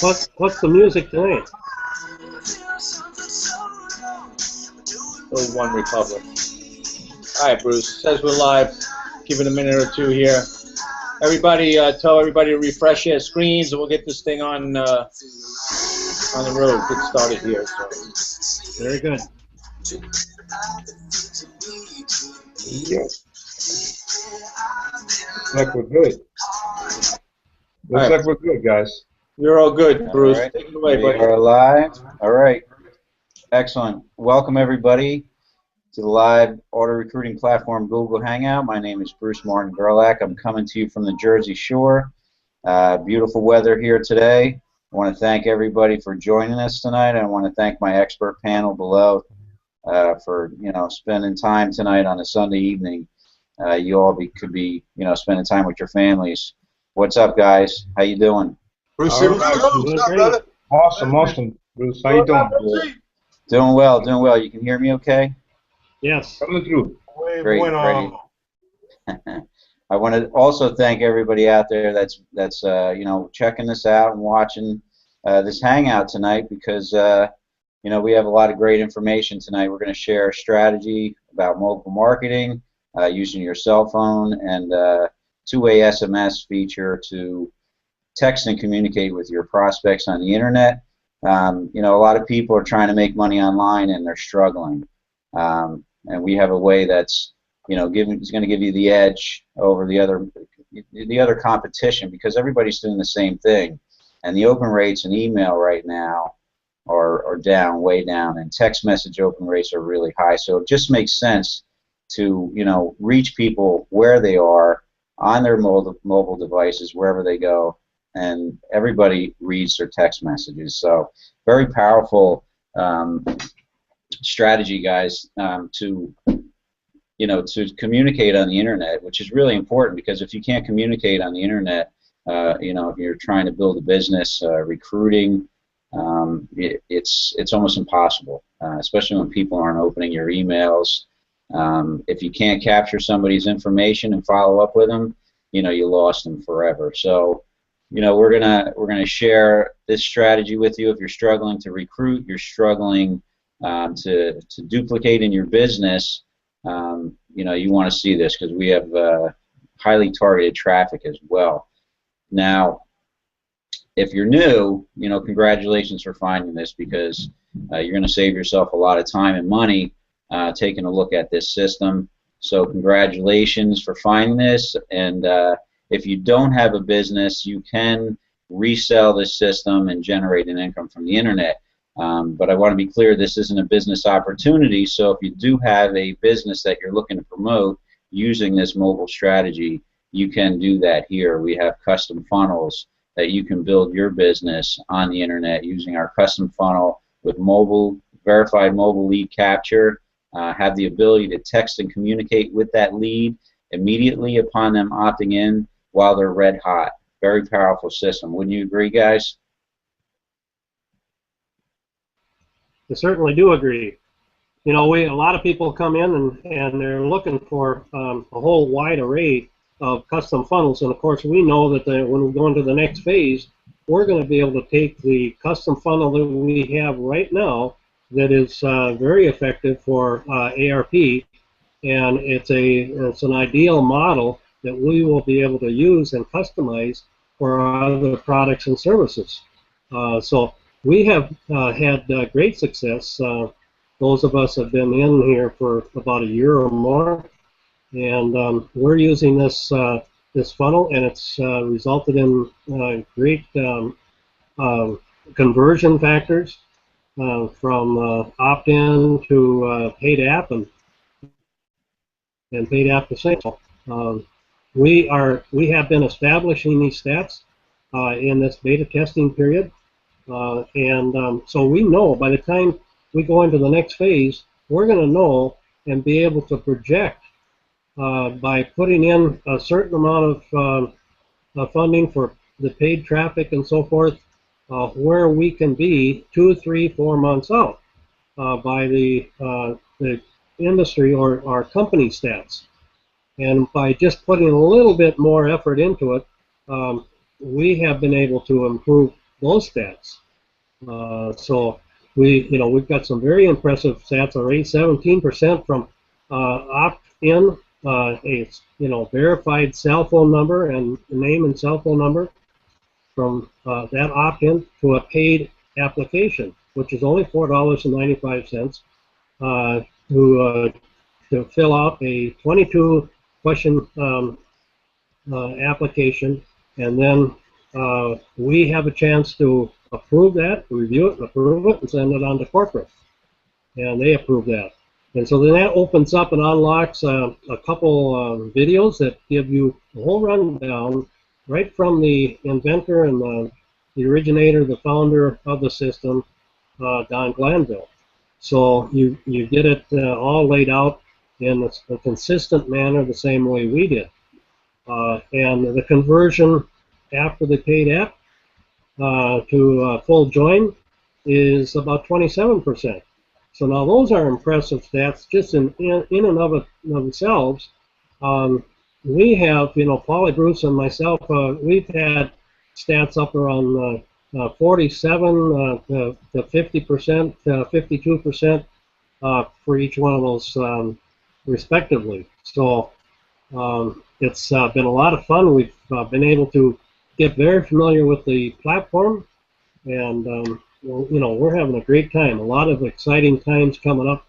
What's the music tonight? Oh, One Republic. All right, Bruce. Says we're live. Give it a minute or two here. Everybody, tell everybody to refresh their screens, and we'll get this thing on the road. Get started here. So. Very good. Yeah. Looks like we're good. Looks like we're good, guys. You're all good, Bruce. All right. Take it away, We buddy. are live. All right. Excellent. Welcome, everybody, to the live auto recruiting platform Google Hangout. My name is Bruce Martin Gerlach. I'm coming to you from the Jersey Shore. Beautiful weather here today. I want to thank everybody for joining us tonight. I want to thank my expert panel below for spending time tonight on a Sunday evening. You all could be spending time with your families. What's up, guys? How you doing? Bruce, awesome. Bruce, how you doing? Doing well. You can hear me okay? Yes. Coming through. Great. I want to also thank everybody out there that's checking this out and watching this hangout tonight, because we have a lot of great information tonight. We're going to share a strategy about mobile marketing using your cell phone and two-way SMS feature to text and communicate with your prospects on the internet. A lot of people are trying to make money online and they're struggling. And we have a way that's is going to give you the edge over the other competition, because everybody's doing the same thing, and the open rates in email right now are down, way down, and text message open rates are really high. So it just makes sense to reach people where they are on their mobile devices, wherever they go, and everybody reads their text messages. So very powerful strategy, guys, to communicate on the internet, which is really important, because if you can't communicate on the internet, if you're trying to build a business, recruiting, it's almost impossible, especially when people aren't opening your emails. If you can't capture somebody's information and follow up with them, you lost them forever. So, we're gonna share this strategy with you. If you're struggling to recruit, you're struggling to duplicate in your business, you want to see this, because we have highly targeted traffic as well. Now, if you're new, congratulations for finding this, because you're going to save yourself a lot of time and money taking a look at this system. So congratulations for finding this. And if you don't have a business, you can resell this system and generate an income from the internet. But I want to be clear, this isn't a business opportunity. So if you do have a business that you're looking to promote using this mobile strategy, you can do that here. We have custom funnels that you can build your business on the internet using our custom funnel with verified mobile lead capture. Have the ability to text and communicate with that lead immediately upon them opting in while they're red hot. Very powerful system. Wouldn't you agree, guys? I certainly do agree. A lot of people come in and they're looking for a whole wide array of custom funnels, and of course we know that when we go into the next phase, we're going to be able to take the custom funnel that we have right now that is very effective for ARP, and it's an ideal model that we will be able to use and customize for our other products and services. So we have had great success. Those of us have been in here for about a year or more, and we're using this funnel, and it's resulted in great conversion factors from opt-in to paid app and paid app to sale. We have been establishing these stats in this beta testing period. So we know by the time we go into the next phase, we're going to know and be able to project by putting in a certain amount of funding for the paid traffic and so forth, where we can be 2, 3, 4 months out by the industry or our company stats. And by just putting a little bit more effort into it, we have been able to improve those stats. So we've got some very impressive stats already. 17% from opt-in, a verified cell phone number and name and cell phone number from that opt-in to a paid application, which is only $4.95 to fill out a 22-question application, and then we have a chance to approve that, review it, approve it, and send it on to corporate, and they approve that. And so then that opens up and unlocks a couple videos that give you a whole rundown right from the inventor and the originator, the founder of the system, Don Glanville. So you get it all laid out in a consistent manner, the same way we did. And the conversion after the paid app to full join is about 27%. So now those are impressive stats just in and of themselves. We have, Paulie, Bruce, and myself, we've had stats up around 47 to 50%, 52% for each one of those respectively. So it's been a lot of fun. We've been able to get very familiar with the platform, and we're having a great time. A lot of exciting times coming up,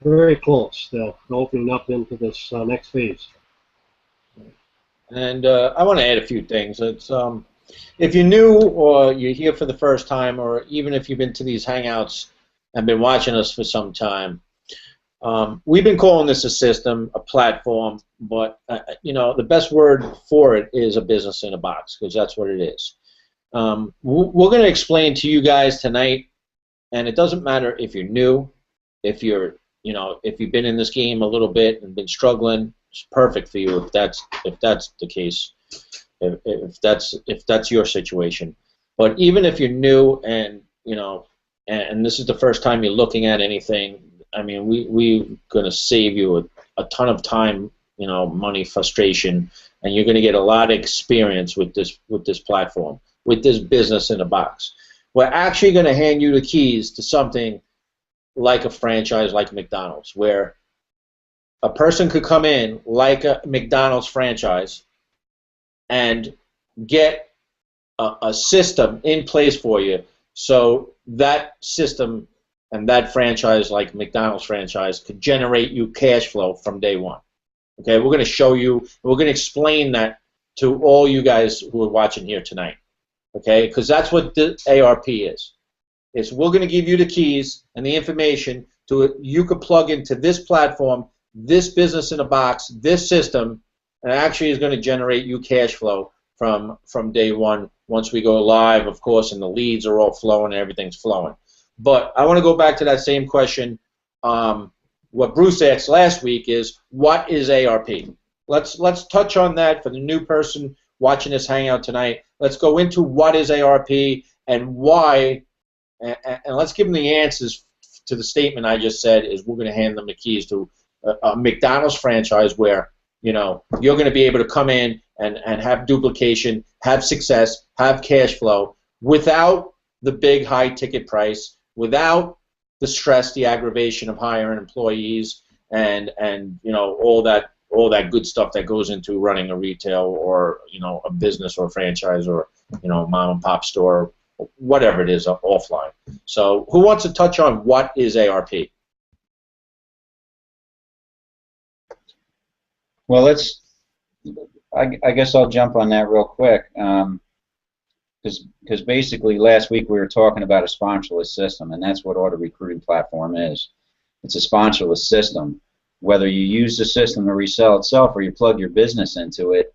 very close to opening up into this next phase. And I want to add a few things. It's if you're new or you're here for the first time, or even if you've been to these Hangouts and been watching us for some time, we've been calling this a system, a platform, but the best word for it is a business in a box, because that's what it is. We're going to explain to you guys tonight, and it doesn't matter if you're new, if you're, if you've been in this game a little bit and been struggling. It's perfect for you if that's the case, if that's your situation. But even if you're new and and this is the first time you're looking at anything, I mean, we're going to save you a ton of time, money, frustration, and you're going to get a lot of experience with this platform, with this business in a box. We're actually going to hand you the keys to something like a franchise, like McDonald's, where a person could come in like a McDonald's franchise and get a system in place for you, so that system and that franchise, like McDonald's franchise, could generate you cash flow from day one. Okay, we're going to show you, we're going to explain that to all you guys who are watching here tonight. Okay, because that's what the ARP is. We're going to give you the keys and the information to you could plug into this platform, this business in a box, this system, and actually is going to generate you cash flow from day one. Once we go live, of course, and the leads are all flowing and everything's flowing. But I want to go back to that same question. What Bruce asked last week is, what is ARP? Let's touch on that for the new person watching this Hangout tonight. Let's go into what is ARP and why, and let's give them the answers to the statement I just said. Is we're going to hand them the keys to a McDonald's franchise where you're going to be able to come in and have duplication, have success, have cash flow without the big high ticket price, without the stress, the aggravation of hiring employees, and all that good stuff that goes into running a retail or a business or a franchise or mom and pop store, whatever it is offline. So who wants to touch on what is ARP? Well, I guess I'll jump on that real quick, because basically last week we were talking about a sponsorless system, and that's what Auto Recruiting Platform is. It's a sponsorless system. Whether you use the system to resell itself or you plug your business into it,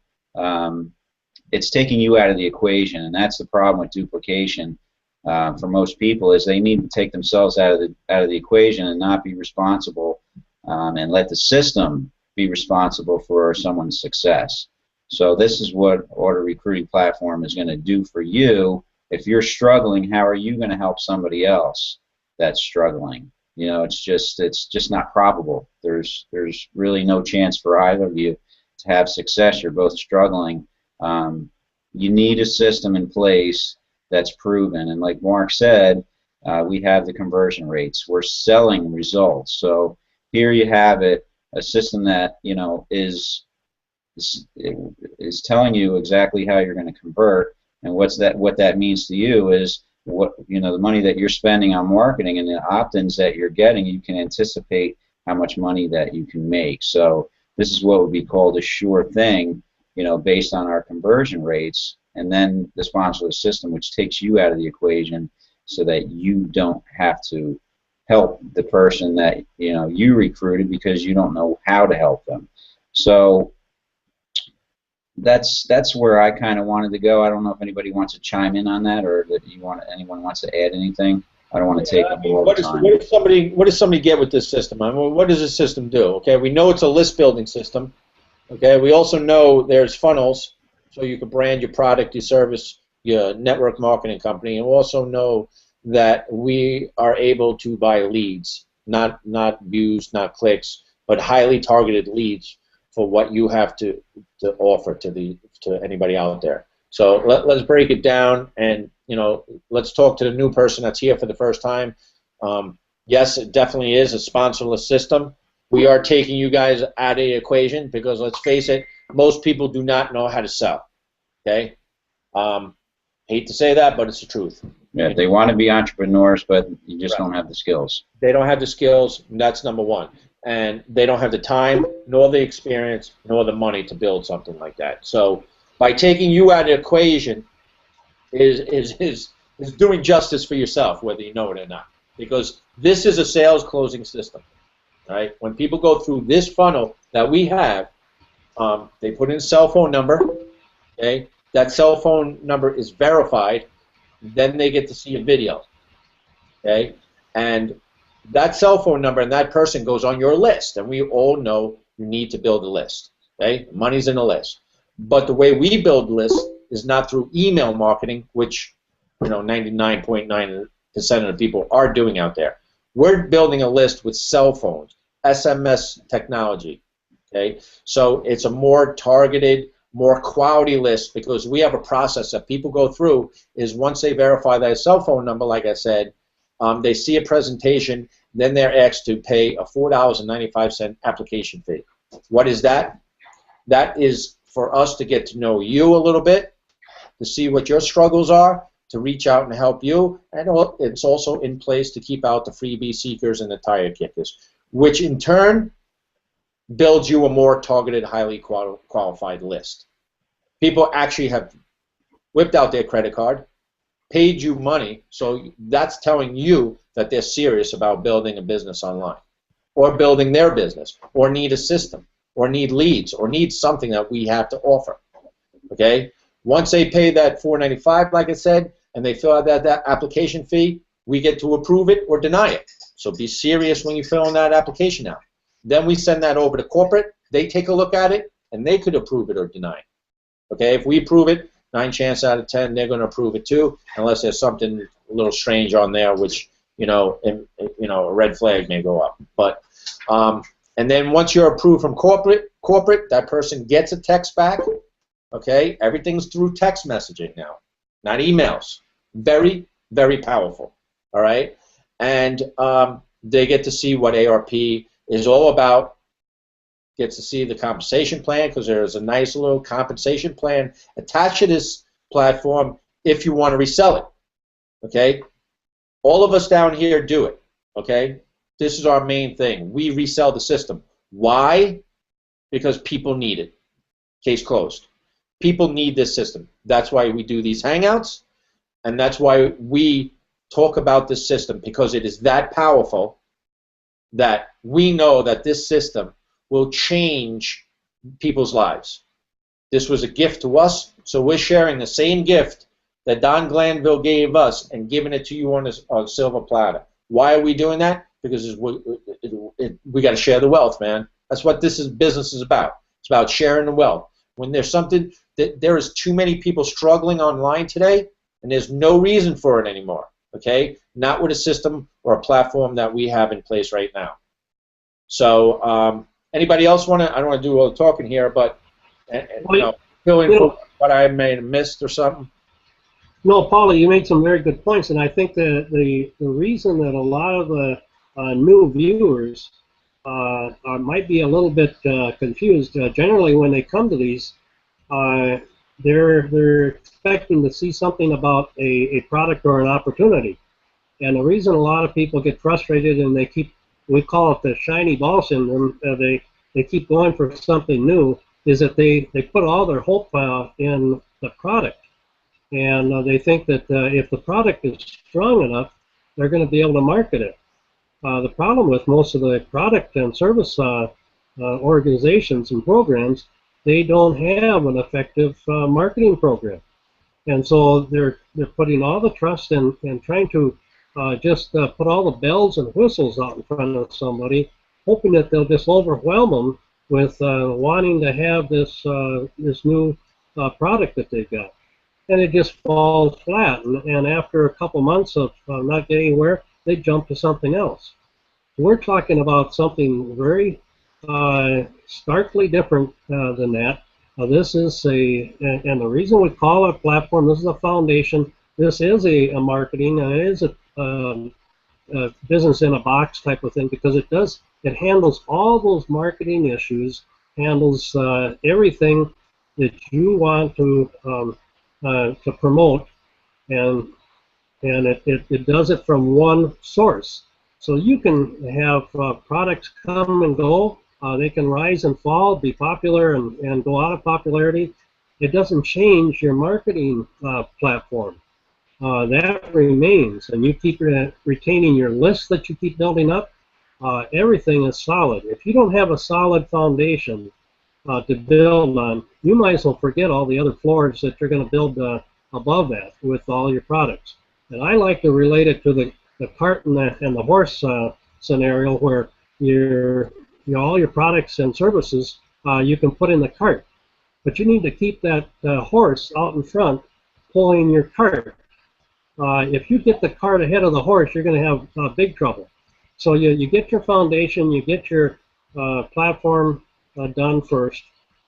it's taking you out of the equation, and that's the problem with duplication for most people. Is they need to take themselves out of the equation and not be responsible, and let the system be responsible for someone's success. So this is what Auto Recruiting Platform is going to do for you. If you're struggling, how are you going to help somebody else that's struggling? It's just not probable. There's really no chance for either of you to have success. You're both struggling. You need a system in place that's proven. And like Mark said, we have the conversion rates. We're selling results. So here you have it, a system that, you know, is telling you exactly how you're going to convert, and what that means to you is, what, you know, the money that you're spending on marketing and the opt-ins that you're getting, you can anticipate how much money that you can make. So this is what would be called a sure thing, you know, based on our conversion rates. And then the sponsorless system, which takes you out of the equation so that you don't have to help the person that, you know, you recruited, because you don't know how to help them. So that's where I kind of wanted to go. I don't know if anybody wants to chime in on that, or that anyone wants to add anything. I don't want to take up all the time. What does somebody get with this system? I mean, what does this system do? Okay, we know it's a list building system. Okay, we also know there's funnels, so you can brand your product, your service, your network marketing company, and we also know that we are able to buy leads, not views, not clicks, but highly targeted leads for what you have to offer to anybody out there. So let's break it down, and, you know, let's talk to the new person that's here for the first time. Yes, it definitely is a sponsorless system. We are taking you guys out of the equation because, let's face it, most people do not know how to sell. Okay, hate to say that, but it's the truth. Yeah, they want to be entrepreneurs, but you just don't have the skills. They don't have the skills, and that's number one. And they don't have the time, nor the experience, nor the money to build something like that. So by taking you out of the equation is doing justice for yourself, whether you know it or not. Because this is a sales closing system. Right? When people go through this funnel that we have, they put in a cell phone number. Okay? That cell phone number is verified. Then they get to see a video. Okay? And that cell phone number and that person goes on your list, and we all know you need to build a list. Okay? Money's in the list. But the way we build lists is not through email marketing, which, you know, 99.9% of the people are doing out there. We're building a list with cell phones, SMS technology. Okay? So it's a more targeted, more quality list, because we have a process that people go through. Is once they verify their cell phone number, like I said, they see a presentation, then they're asked to pay a $4.95 application fee. What is that? That is for us to get to know you a little bit, to see what your struggles are, to reach out and help you, and it's also in place to keep out the freebie seekers and the tire kickers, which in turn builds you a more targeted, highly qualified list. People actually have whipped out their credit card, paid you money, so that's telling you that they're serious about building a business online, or building their business, or need a system, or need leads, or need something that we have to offer. Okay? Once they pay that $4.95, like I said, and they fill out that application fee, we get to approve it or deny it. So be serious when you fill in that application out. Then we send that over to corporate. They take a look at it, and they could approve it or deny it. Okay? If we approve it, 9 chances out of 10, they're going to approve it too, unless there's something a little strange on there, which, you know, a red flag may go up. But and then once you're approved from corporate, that person gets a text back. Okay, everything's through text messaging now, not emails. Very, very powerful. All right, and they get to see what ARP is all about. Gets to see the compensation plan, because there's a nice little compensation plan attached to this platform if you want to resell it. Okay? All of us down here do it. Okay? This is our main thing. We resell the system. Why? Because people need it. Case closed. People need this system. That's why we do these Hangouts, and that's why we talk about this system, because it is that powerful that we know that this system will change people's lives. This was a gift to us, so we're sharing the same gift that Don Glanville gave us and giving it to you on a silver platter. Why are we doing that? Because we got to share the wealth, man. That's what business is about. It's about sharing the wealth. When there's something that there is too many people struggling online today, and there's no reason for it anymore. Okay, not with a system or a platform that we have in place right now. So. Anybody else want to? I don't want to do all the talking here, but fill in for what I may have missed or something. No, Paula, you made some very good points, and I think that the reason that a lot of the new viewers might be a little bit confused. Generally, when they come to these, uh, they're expecting to see something about a product or an opportunity. And the reason a lot of people get frustrated and we call it the shiny ball syndrome, they keep going for something new, is that they put all their hope in the product. And they think that if the product is strong enough, they're going to be able to market it. The problem with most of the product and service organizations and programs, they don't have an effective marketing program. And so they're putting all the trust in trying to just put all the bells and whistles out in front of somebody, hoping that they'll just overwhelm them with wanting to have this this new product that they've got. And it just falls flat. And after a couple months of not getting anywhere, they jump to something else. We're talking about something very starkly different than that. This is and the reason we call it a platform, this is a foundation, this is a marketing, it is a business in a box type of thing, because it handles all those marketing issues, handles everything that you want to promote, and it does it from one source. So you can have products come and go. They can rise and fall, be popular and go out of popularity. It doesn't change your marketing platform. That remains, and you keep retaining your list that you keep building up. Everything is solid. If you don't have a solid foundation to build on, you might as well forget all the other floors that you're going to build above that with all your products. And I like to relate it to the cart and the horse scenario, where all your products and services you can put in the cart, but you need to keep that horse out in front pulling your cart. If you get the cart ahead of the horse, you're going to have big trouble. So you get your foundation, you get your platform done first,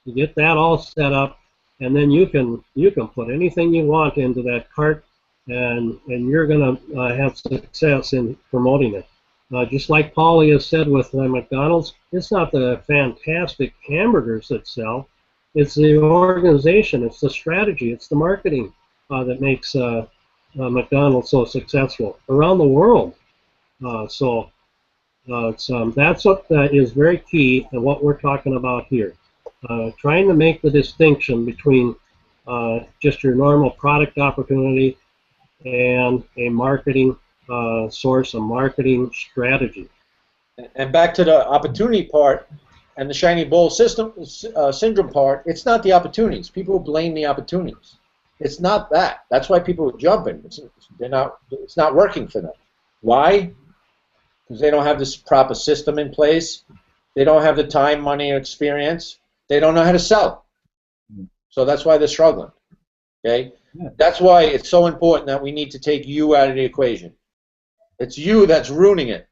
you get that all set up, and then you can put anything you want into that cart, and you're going to have success in promoting it. Just like Paulie has said with McDonald's, it's not the fantastic hamburgers that sell, it's the organization, it's the strategy, it's the marketing that makes McDonald's so successful around the world. That's what is very key and what we're talking about here. Trying to make the distinction between just your normal product opportunity and a marketing source, a marketing strategy. And back to the opportunity part and the shiny ball syndrome part, it's not the opportunities. People blame the opportunities. It's not that. That's why people are jumping. It's not working for them. Why? Because they don't have this proper system in place. They don't have the time, money, or experience. They don't know how to sell. So that's why they're struggling. Okay? Yeah. That's why it's so important that we need to take you out of the equation. It's you that's ruining it.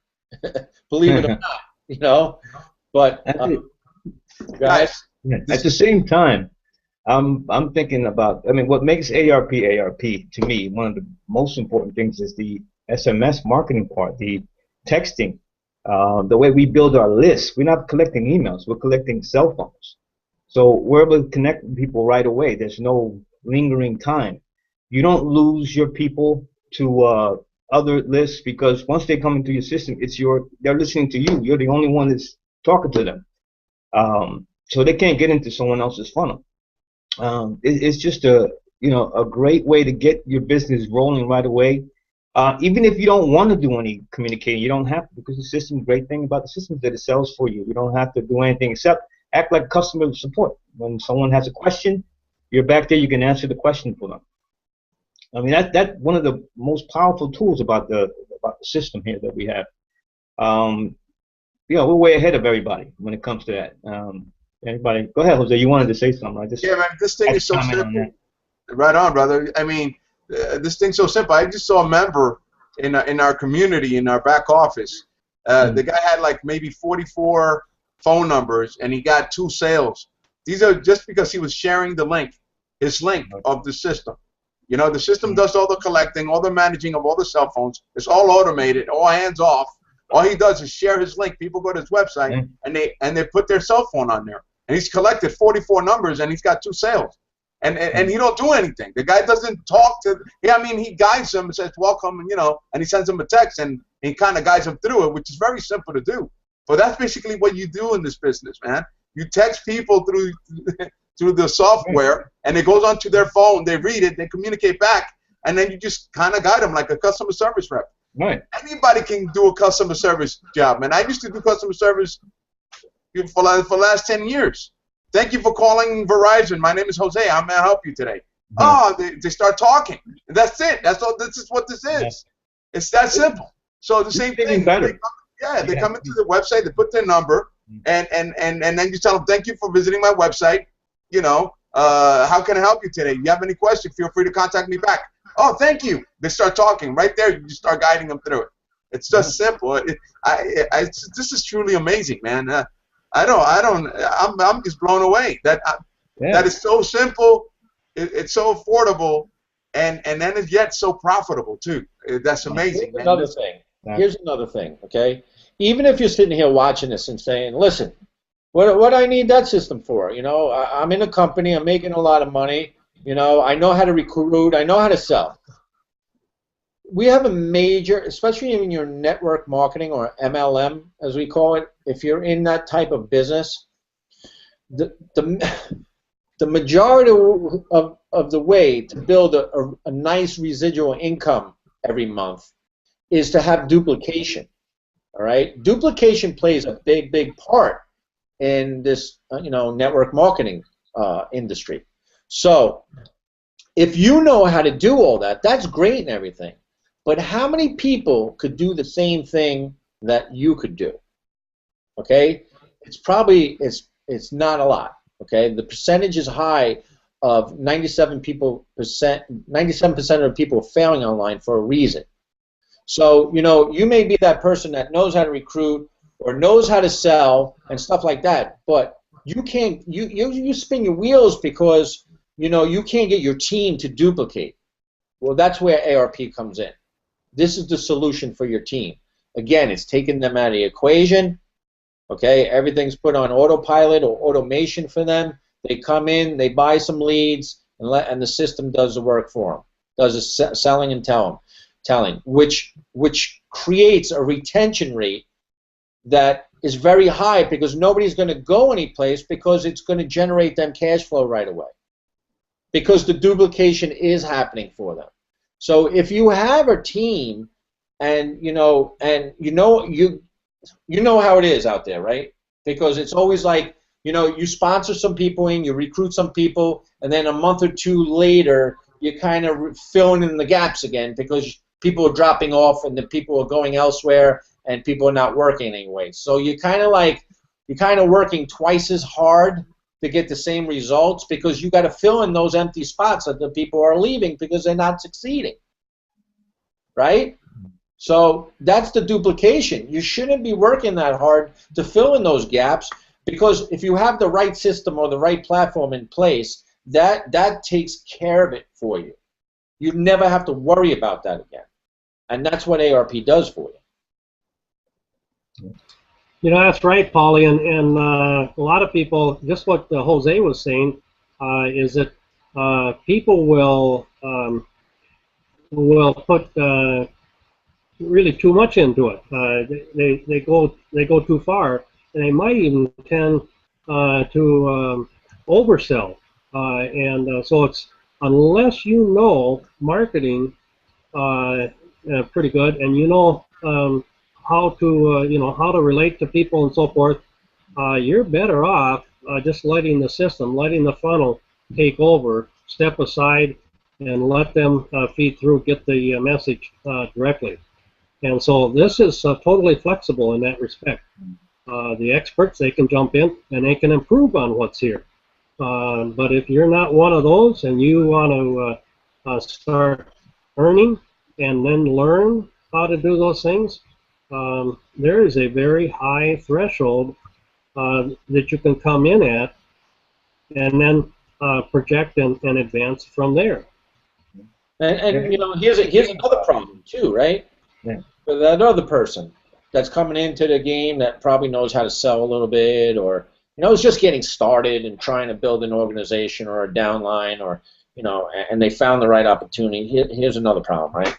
Believe it or not, you know. But guys, at the same time, I'm thinking about. I mean, what makes ARP to me, one of the most important things is the SMS marketing part, the texting, the way we build our lists. We're not collecting emails; we're collecting cell phones. So we're able to connect with people right away. There's no lingering time. You don't lose your people to other lists, because once they come into your system, they're listening to you. You're the only one that's talking to them. So they can't get into someone else's funnel. It's just a great way to get your business rolling right away. Even if you don't want to do any communicating, you don't have to, because the system. Great thing about the system is that it sells for you. You don't have to do anything except act like customer support. When someone has a question, you're back there. You can answer the question for them. I mean, that's one of the most powerful tools about the system here that we have. We're way ahead of everybody when it comes to that. Anybody? Go ahead, Jose. You wanted to say something. Yeah, man. This thing is so simple. Right on, brother. I mean, this thing's so simple. I just saw a member in our community, in our back office. The guy had like maybe 44 phone numbers, and he got 2 sales. These are just because he was sharing the link, his link of the system. You know, the system does all the collecting, all the managing of all the cell phones. It's all automated, all hands off. All he does is share his link. People go to his website and they put their cell phone on there. And he's collected 44 numbers and he's got 2 sales. And he don't do anything. The guy doesn't talk to. Yeah, I mean, he guides them and says welcome, and and he sends them a text and he kind of guides them through it, which is very simple to do. But that's basically what you do in this business, man. You text people through the software, and it goes onto their phone. They read it, they communicate back, and then you just kind of guide them like a customer service rep. Right. Anybody can do a customer service job, man. I used to do customer service for the last 10 years. Thank you for calling Verizon. My name is Jose. How may I help you today? Oh, they start talking. That's it. That's all. This is what this is. Yeah. It's that simple. So the same thing. Better. They come into the website. They put their number, and then you tell them, thank you for visiting my website. How can I help you today? You have any questions? Feel free to contact me back. Oh, thank you. They start talking right there. You start guiding them through it. It's just simple. This is truly amazing, man. I'm just blown away. That is so simple. It's so affordable, and then it's yet so profitable too. That's amazing. Here's another thing. Here's another thing. Okay, even if you're sitting here watching this and saying, "Listen, what I need that system for?" I'm in a company. I'm making a lot of money. I know how to recruit. I know how to sell. We have a major, especially in your network marketing or MLM, as we call it. If you're in that type of business, the majority of the way to build a nice residual income every month is to have duplication. All right, duplication plays a big part in this network marketing industry. So if you know how to do all that, that's great and everything. But how many people could do the same thing that you could do? Okay, it's not a lot. Okay, the percentage is high of 97% of the people failing online for a reason. So you may be that person that knows how to recruit or knows how to sell and stuff like that, but you can't. You spin your wheels because you can't get your team to duplicate. Well, that's where ARP comes in. This is the solution for your team. Again, it's taking them out of the equation. Okay, everything's put on autopilot or automation for them. They come in, they buy some leads, and the system does the work for them. Does the selling and telling, which creates a retention rate that is very high because nobody's going to go anyplace because it's going to generate them cash flow right away because the duplication is happening for them. So if you have a team, and you know how it is out there, right? Because it's always like you sponsor some people in, you recruit some people, and then a month or two later you're kind of filling in the gaps again because people are dropping off and the people are going elsewhere and people are not working anyway. So you're kind of working twice as hard to get the same results because you got to fill in those empty spots that the people are leaving because they're not succeeding, right? So that's the duplication. You shouldn't be working that hard to fill in those gaps because if you have the right system or the right platform in place, that takes care of it for you. You never have to worry about that again. And that's what ARP does for you. That's right, Paulie, and a lot of people, just what Jose was saying, is that people will put really too much into it. They go too far, and they might even tend to oversell. So it's unless you know marketing pretty good, and how to relate to people and so forth, you're better off just letting the funnel take over, step aside, and let them feed through, get the message directly. And so this is totally flexible in that respect. The experts, they can jump in and they can improve on what's here. But if you're not one of those and you want to start earning and then learn how to do those things, there is a very high threshold that you can come in at and then project and advance from there. And you know, here's another problem too, right? Yeah. For that other person that's coming into the game that probably knows how to sell a little bit, or you know, is just getting started and trying to build an organization or a downline, or you know, and they found the right opportunity. Here's another problem, right?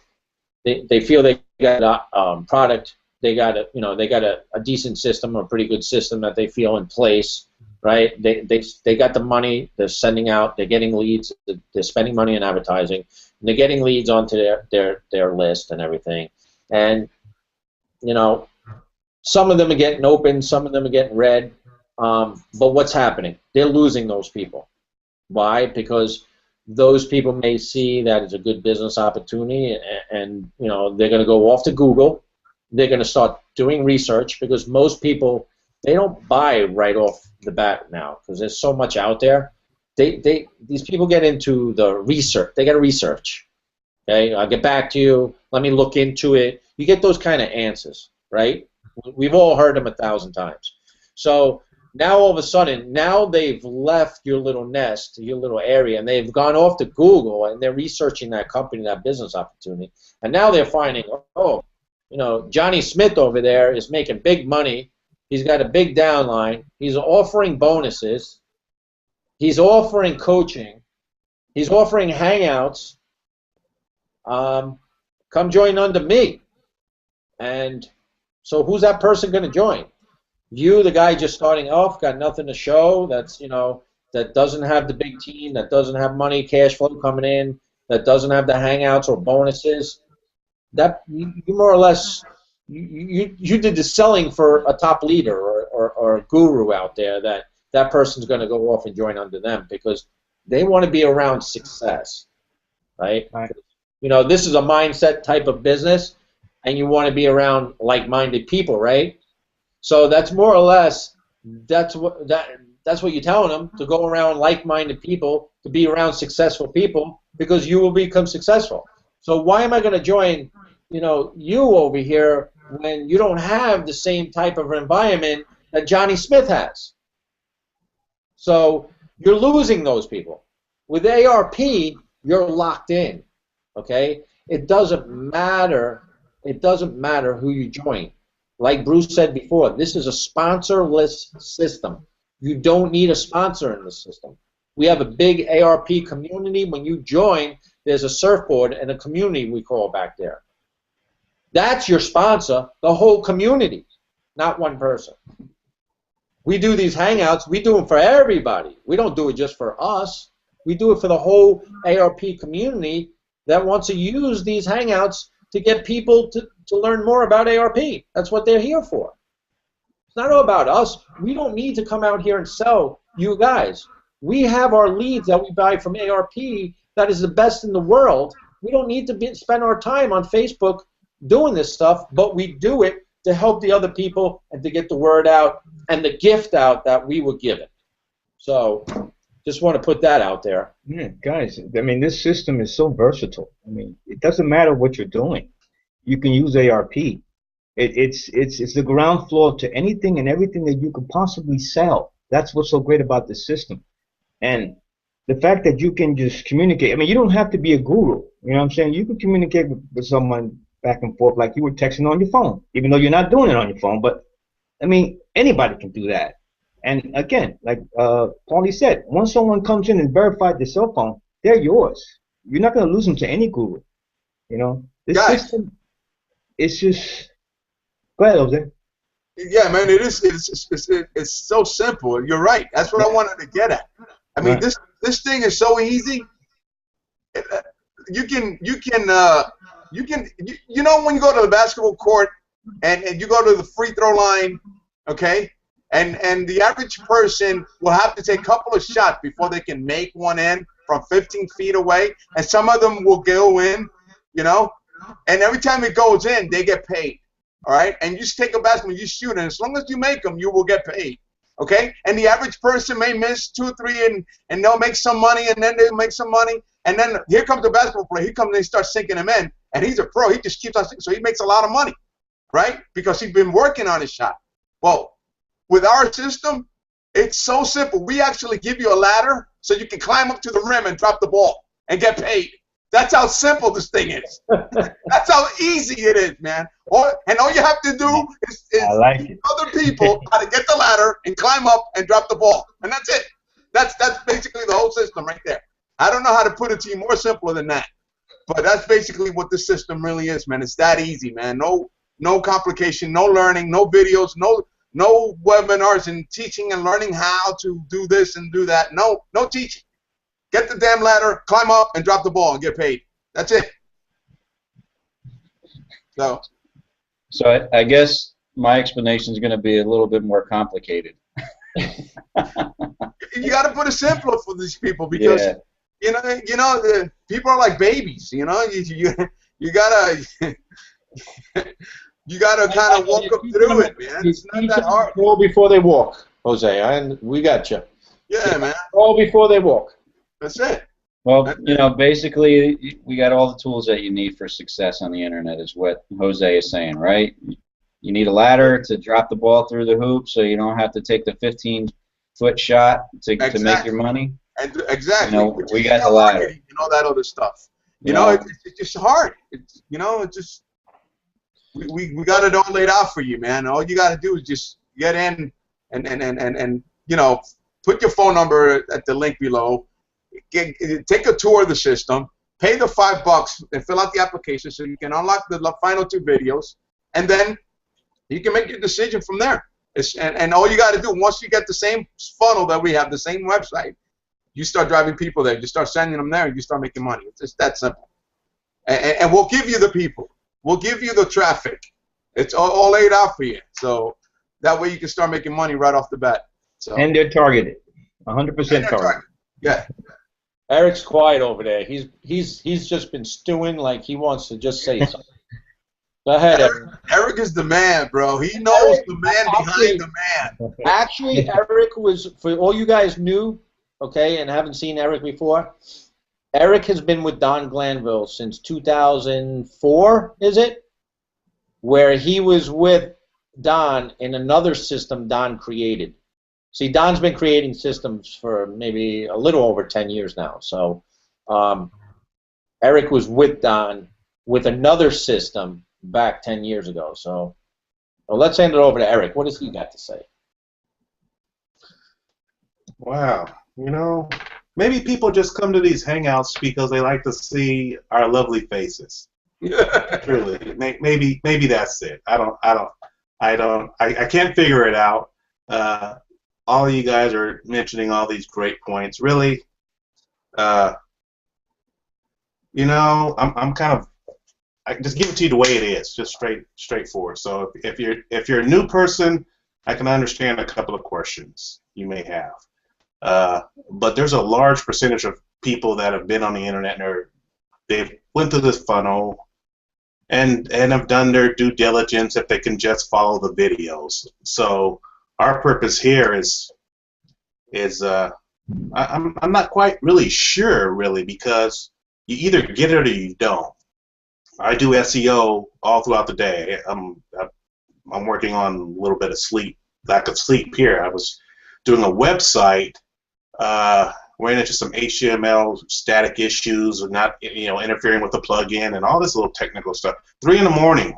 They feel they got a product, they got a decent system, a pretty good system that they feel in place, right? They got the money, they're sending out, they're getting leads, they're spending money in advertising, and they're getting leads onto their list and everything. And you know, some of them are getting open, some of them are getting read, but what's happening? They're losing those people. Why? Because those people may see that as a good business opportunity, and you know, they're going to go off to Google. They're going to start doing research, because most people, they don't buy right off the bat now because there's so much out there. These people get into the research. They got to research. Okay, I'll get back to you. Let me look into it. You get those kind of answers, right? We've all heard them 1,000 times. So now all of a sudden, now they've left your little nest, your little area, and they've gone off to Google, and they're researching that company, that business opportunity, and now they're finding, oh, you know, Johnny Smith over there is making big money. He's got a big downline. He's offering bonuses. He's offering coaching. He's offering hangouts. Come join under me. And so who's that person going to join? You, the guy just starting off, got nothing to show, that's, you know, that doesn't have the big team, that doesn't have money, cash flow coming in, that doesn't have the hangouts or bonuses. That you more or less, you did the selling for a top leader or a guru out there, that person's going to go off and join under them because they want to be around success, right? You know, this is a mindset type of business, and you want to be around like-minded people, right? So that's more or less, that's what you're telling them, to go around like-minded people, to be around successful people, because you will become successful. So why am I going to join, you know, you over here when you don't have the same type of environment that Johnny Smith has? So you're losing those people. With ARP, you're locked in. Okay? It doesn't matter. It doesn't matter who you join. Like Bruce said before, this is a sponsorless system. You don't need a sponsor in the system. We have a big ARP community. When you join, there's a surfboard and a community we call back there. That's your sponsor, the whole community, not one person. We do these hangouts. We do them for everybody. We don't do it just for us. We do it for the whole ARP community that wants to use these hangouts to get people to learn more about ARP. That's what they're here for. It's not all about us. We don't need to come out here and sell you guys. We have our leads that we buy from ARP that is the best in the world. We don't need to spend our time on Facebook doing this stuff, but we do it to help the other people and to get the word out and the gift out that we were given. So just want to put that out there. Yeah, guys, I mean, this system is so versatile. I mean, it doesn't matter what you're doing. You can use ARP. It's the ground floor to anything and everything that you could possibly sell. That's what's so great about this system. And the fact that you can just communicate. I mean, you don't have to be a guru. You know what I'm saying? You can communicate with someone back and forth like you were texting on your phone, even though you're not doing it on your phone. But, I mean, anybody can do that. And again, like Paulie said, once someone comes in and verifies their cell phone, they're yours. You're not going to lose them to any guru. You know, this system, it's just. Go ahead, Jose. Yeah, man, it is. It's so simple. You're right. That's what I wanted to get at. I mean, this thing is so easy. You know when you go to the basketball court and you go to the free throw line, okay? And the average person will have to take a couple of shots before they can make one in from 15 feet away. And some of them will go in, you know. And every time it goes in, they get paid. All right? And you just take a basketball, you shoot, and as long as you make them, you will get paid. Okay? And the average person may miss 2, 3, and they'll make some money, and then they'll make some money. And then here comes the basketball player. He comes and he starts sinking them in. And he's a pro. He just keeps on sinking. So he makes a lot of money, right? Because he's been working on his shot. Well, with our system, it's so simple. We actually give you a ladder so you can climb up to the rim and drop the ball and get paid. That's how simple this thing is. That's how easy it is, man. And all you have to do is I like it. other people how to get the ladder and climb up and drop the ball, and that's it. That's basically the whole system right there. I don't know how to put it to you more simpler than that, but that's basically what this system really is, man. It's that easy, man. No complication, no learning, no videos, no webinars and teaching and learning how to do this and do that. No teaching. Get the damn ladder, climb up, and drop the ball and get paid. That's it. So I guess my explanation is going to be a little bit more complicated. You got to put it simpler for these people because you know the people are like babies. You know, you gotta you gotta kind of walk them through it, man. It's not that hard. All before they walk, Jose. We got you. Yeah, man. All before they walk. That's it. Well, you know, basically, we got all the tools that you need for success on the internet, is what Jose is saying, right? You need a ladder to drop the ball through the hoop, so you don't have to take the 15-foot shot to make your money. And exactly. You know, we got the ladder. You know that other stuff. You know, it's just hard. It's just we got it all laid out for you, man. All you got to do is just get in and you know, put your phone number at the link below. Take a tour of the system, pay the $5 and fill out the application so you can unlock the final 2 videos, and then you can make your decision from there. And all you got to do, once you get the same funnel that we have, the same website, you start driving people there. You start sending them there, and you start making money. It's just that simple. And we'll give you the people. We'll give you the traffic. It's all laid out for you. So that way you can start making money right off the bat. So. And they're targeted. 100% targeted. Yeah. Eric's quiet over there. He's just been stewing like he wants to just say something. Go ahead, Eric. Eric is the man, bro. He knows the man behind the man. Actually, Eric was, for all you guys new, okay, and haven't seen Eric before, Eric has been with Don Glanville since 2004, is it? Where he was with Don in another system Don created. See, Don's been creating systems for maybe a little over 10 years now. So Eric was with Don with another system back 10 years ago. So well, let's hand it over to Eric. What has he got to say? Wow. You know, maybe people just come to these hangouts because they like to see our lovely faces. Truly. Maybe that's it. I can't figure it out. All of you guys are mentioning all these great points. Really, you know, I'm kind of, I just give it to you the way it is, just straightforward. So if you're a new person, I can understand a couple of questions you may have. But there's a large percentage of people that have been on the internet and they've went through this funnel and have done their due diligence if they can just follow the videos. So our purpose here is I'm not quite really sure, because you either get it or you don't. I do SEO all throughout the day. I'm working on a little bit of lack of sleep here. I was doing a website, ran into some HTML static issues, not interfering with the plugin and all this little technical stuff. 3 in the morning,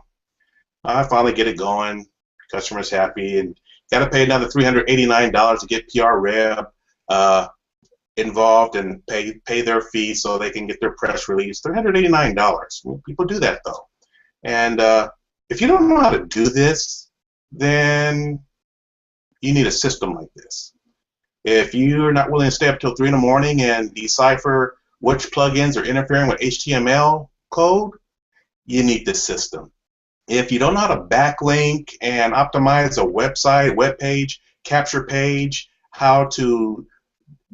I finally get it going. Customer's happy, and got to pay another $389 to get PR Rep involved and pay their fee so they can get their press release. $389. People do that though. And if you don't know how to do this, then you need a system like this. If you're not willing to stay up till 3 in the morning and decipher which plugins are interfering with HTML code, you need this system. If you don't know how to backlink and optimize a website, web page, capture page, how to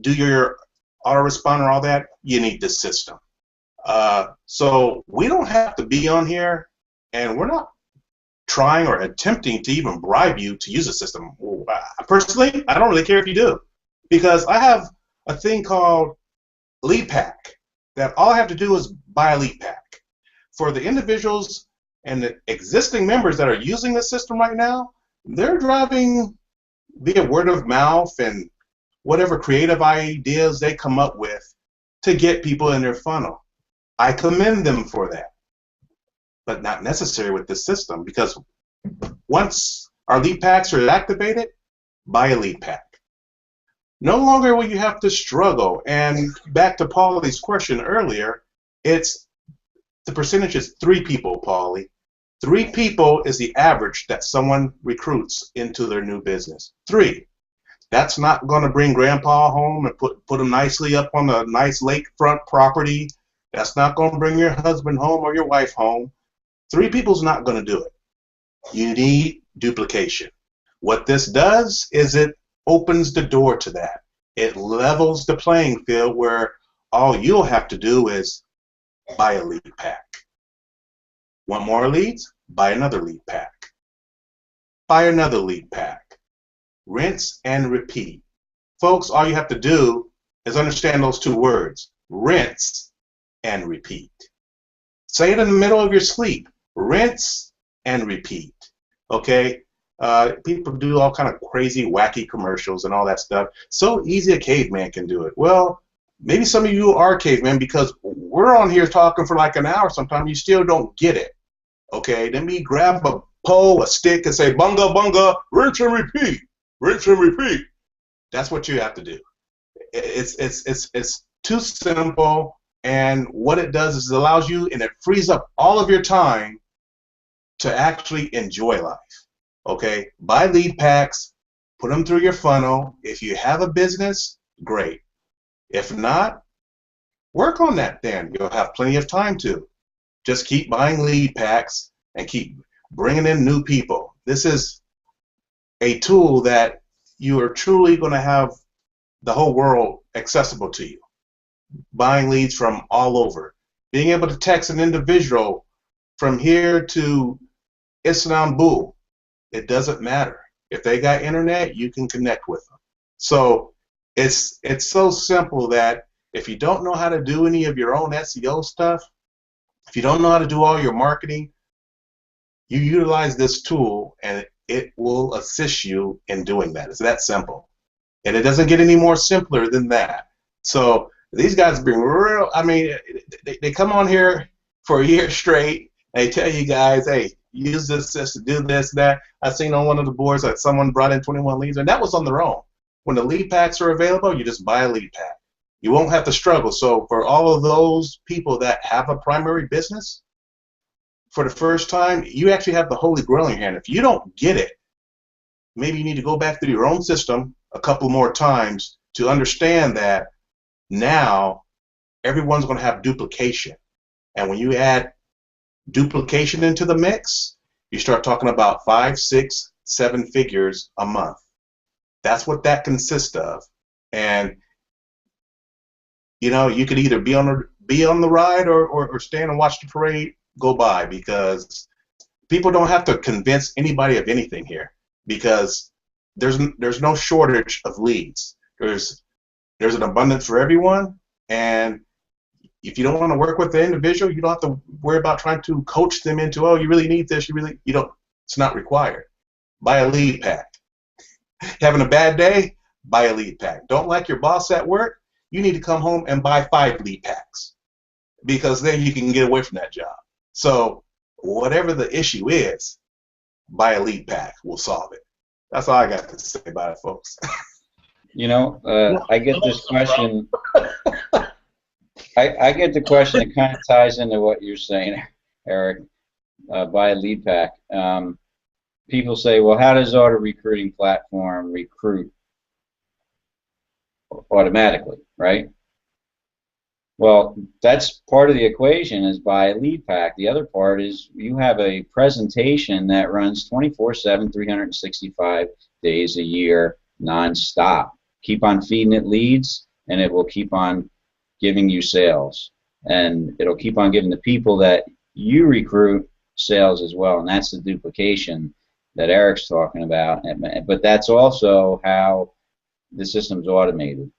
do your autoresponder, all that, you need this system. So we don't have to be on here, and we're not trying or attempting to even bribe you to use the system. Personally, I don't really care if you do, because I have a thing called Lead Pack that all I have to do is buy a Lead Pack. For the individuals and the existing members that are using the system right now, they're driving via word of mouth and whatever creative ideas they come up with to get people in their funnel. I commend them for that, but not necessary with this system, because once our lead packs are activated, buy a lead pack. No longer will you have to struggle. And back to Paulie's question earlier, it's the percentage is 3 people, Paulie. 3 people is the average that someone recruits into their new business. 3. That's not going to bring grandpa home and put him nicely up on a nice lakefront property. That's not going to bring your husband home or your wife home. 3 people's not going to do it. You need duplication. What this does is it opens the door to that. It levels the playing field where all you'll have to do is buy a lead pack. Want more leads? Buy another lead pack. Buy another lead pack. Rinse and repeat. Folks, all you have to do is understand those 2 words. Rinse and repeat. Say it in the middle of your sleep. Rinse and repeat. Okay? People do all kind of crazy, wacky commercials and all that stuff. So easy a caveman can do it. Well, maybe some of you are cavemen, because we're on here talking for like an hour sometimes. You still don't get it. Okay? Then we grab a pole, a stick, and say, bunga, bunga, rinse and repeat. Rinse and repeat. That's what you have to do. It's too simple, and what it does is it allows you, and it frees up all of your time to actually enjoy life. Okay? Buy lead packs, put them through your funnel. If you have a business, great. If not, work on that then. You'll have plenty of time to. Just keep buying lead packs and keep bringing in new people. This is a tool that you are truly going to have the whole world accessible to you. Buying leads from all over. Being able to text an individual from here to Istanbul, it doesn't matter. If they got internet, you can connect with them. So it's so simple that if you don't know how to do any of your own SEO stuff, if you don't know how to do all your marketing, you utilize this tool and it will assist you in doing that. It's that simple. And it doesn't get any more simpler than that. So these guys bring real, I mean, they come on here for a year straight, and they tell you guys, hey, use this system, do this, that. I seen on one of the boards that someone brought in 21 leads, and that was on their own. When the lead packs are available, you just buy a lead pack. You won't have to struggle. So for all of those people that have a primary business, for the first time, you actually have the Holy Grail in your hand. If you don't get it, maybe you need to go back through your own system a couple more times to understand that now everyone's going to have duplication. And when you add duplication into the mix, you start talking about 5, 6, 7 figures a month. That's what that consists of. And you know, you could either be on the ride or stand and watch the parade go by, because people don't have to convince anybody of anything here, because there's no shortage of leads. There's an abundance for everyone, and if you don't want to work with the individual, you don't have to worry about trying to coach them into, oh, you really need this, you don't, it's not required. Buy a lead pack. Having a bad day? Buy a lead pack. Don't like your boss at work? You need to come home and buy 5 lead packs, because then you can get away from that job. So whatever the issue is, buy a lead pack. We'll solve it. That's all I got to say about it, folks. You know, I get this question. I get the question that kind of ties into what you're saying, Eric. Buy a lead pack. People say, well, how does auto recruiting platform recruit automatically, right? Well, that's part of the equation, is buy a lead pack. The other part is you have a presentation that runs 24/7, 365 days a year, non-stop. Keep on feeding it leads, and it will keep on giving you sales. And it'll keep on giving the people that you recruit sales as well, and that's the duplication that Eric's talking about. But that's also how the system's automated,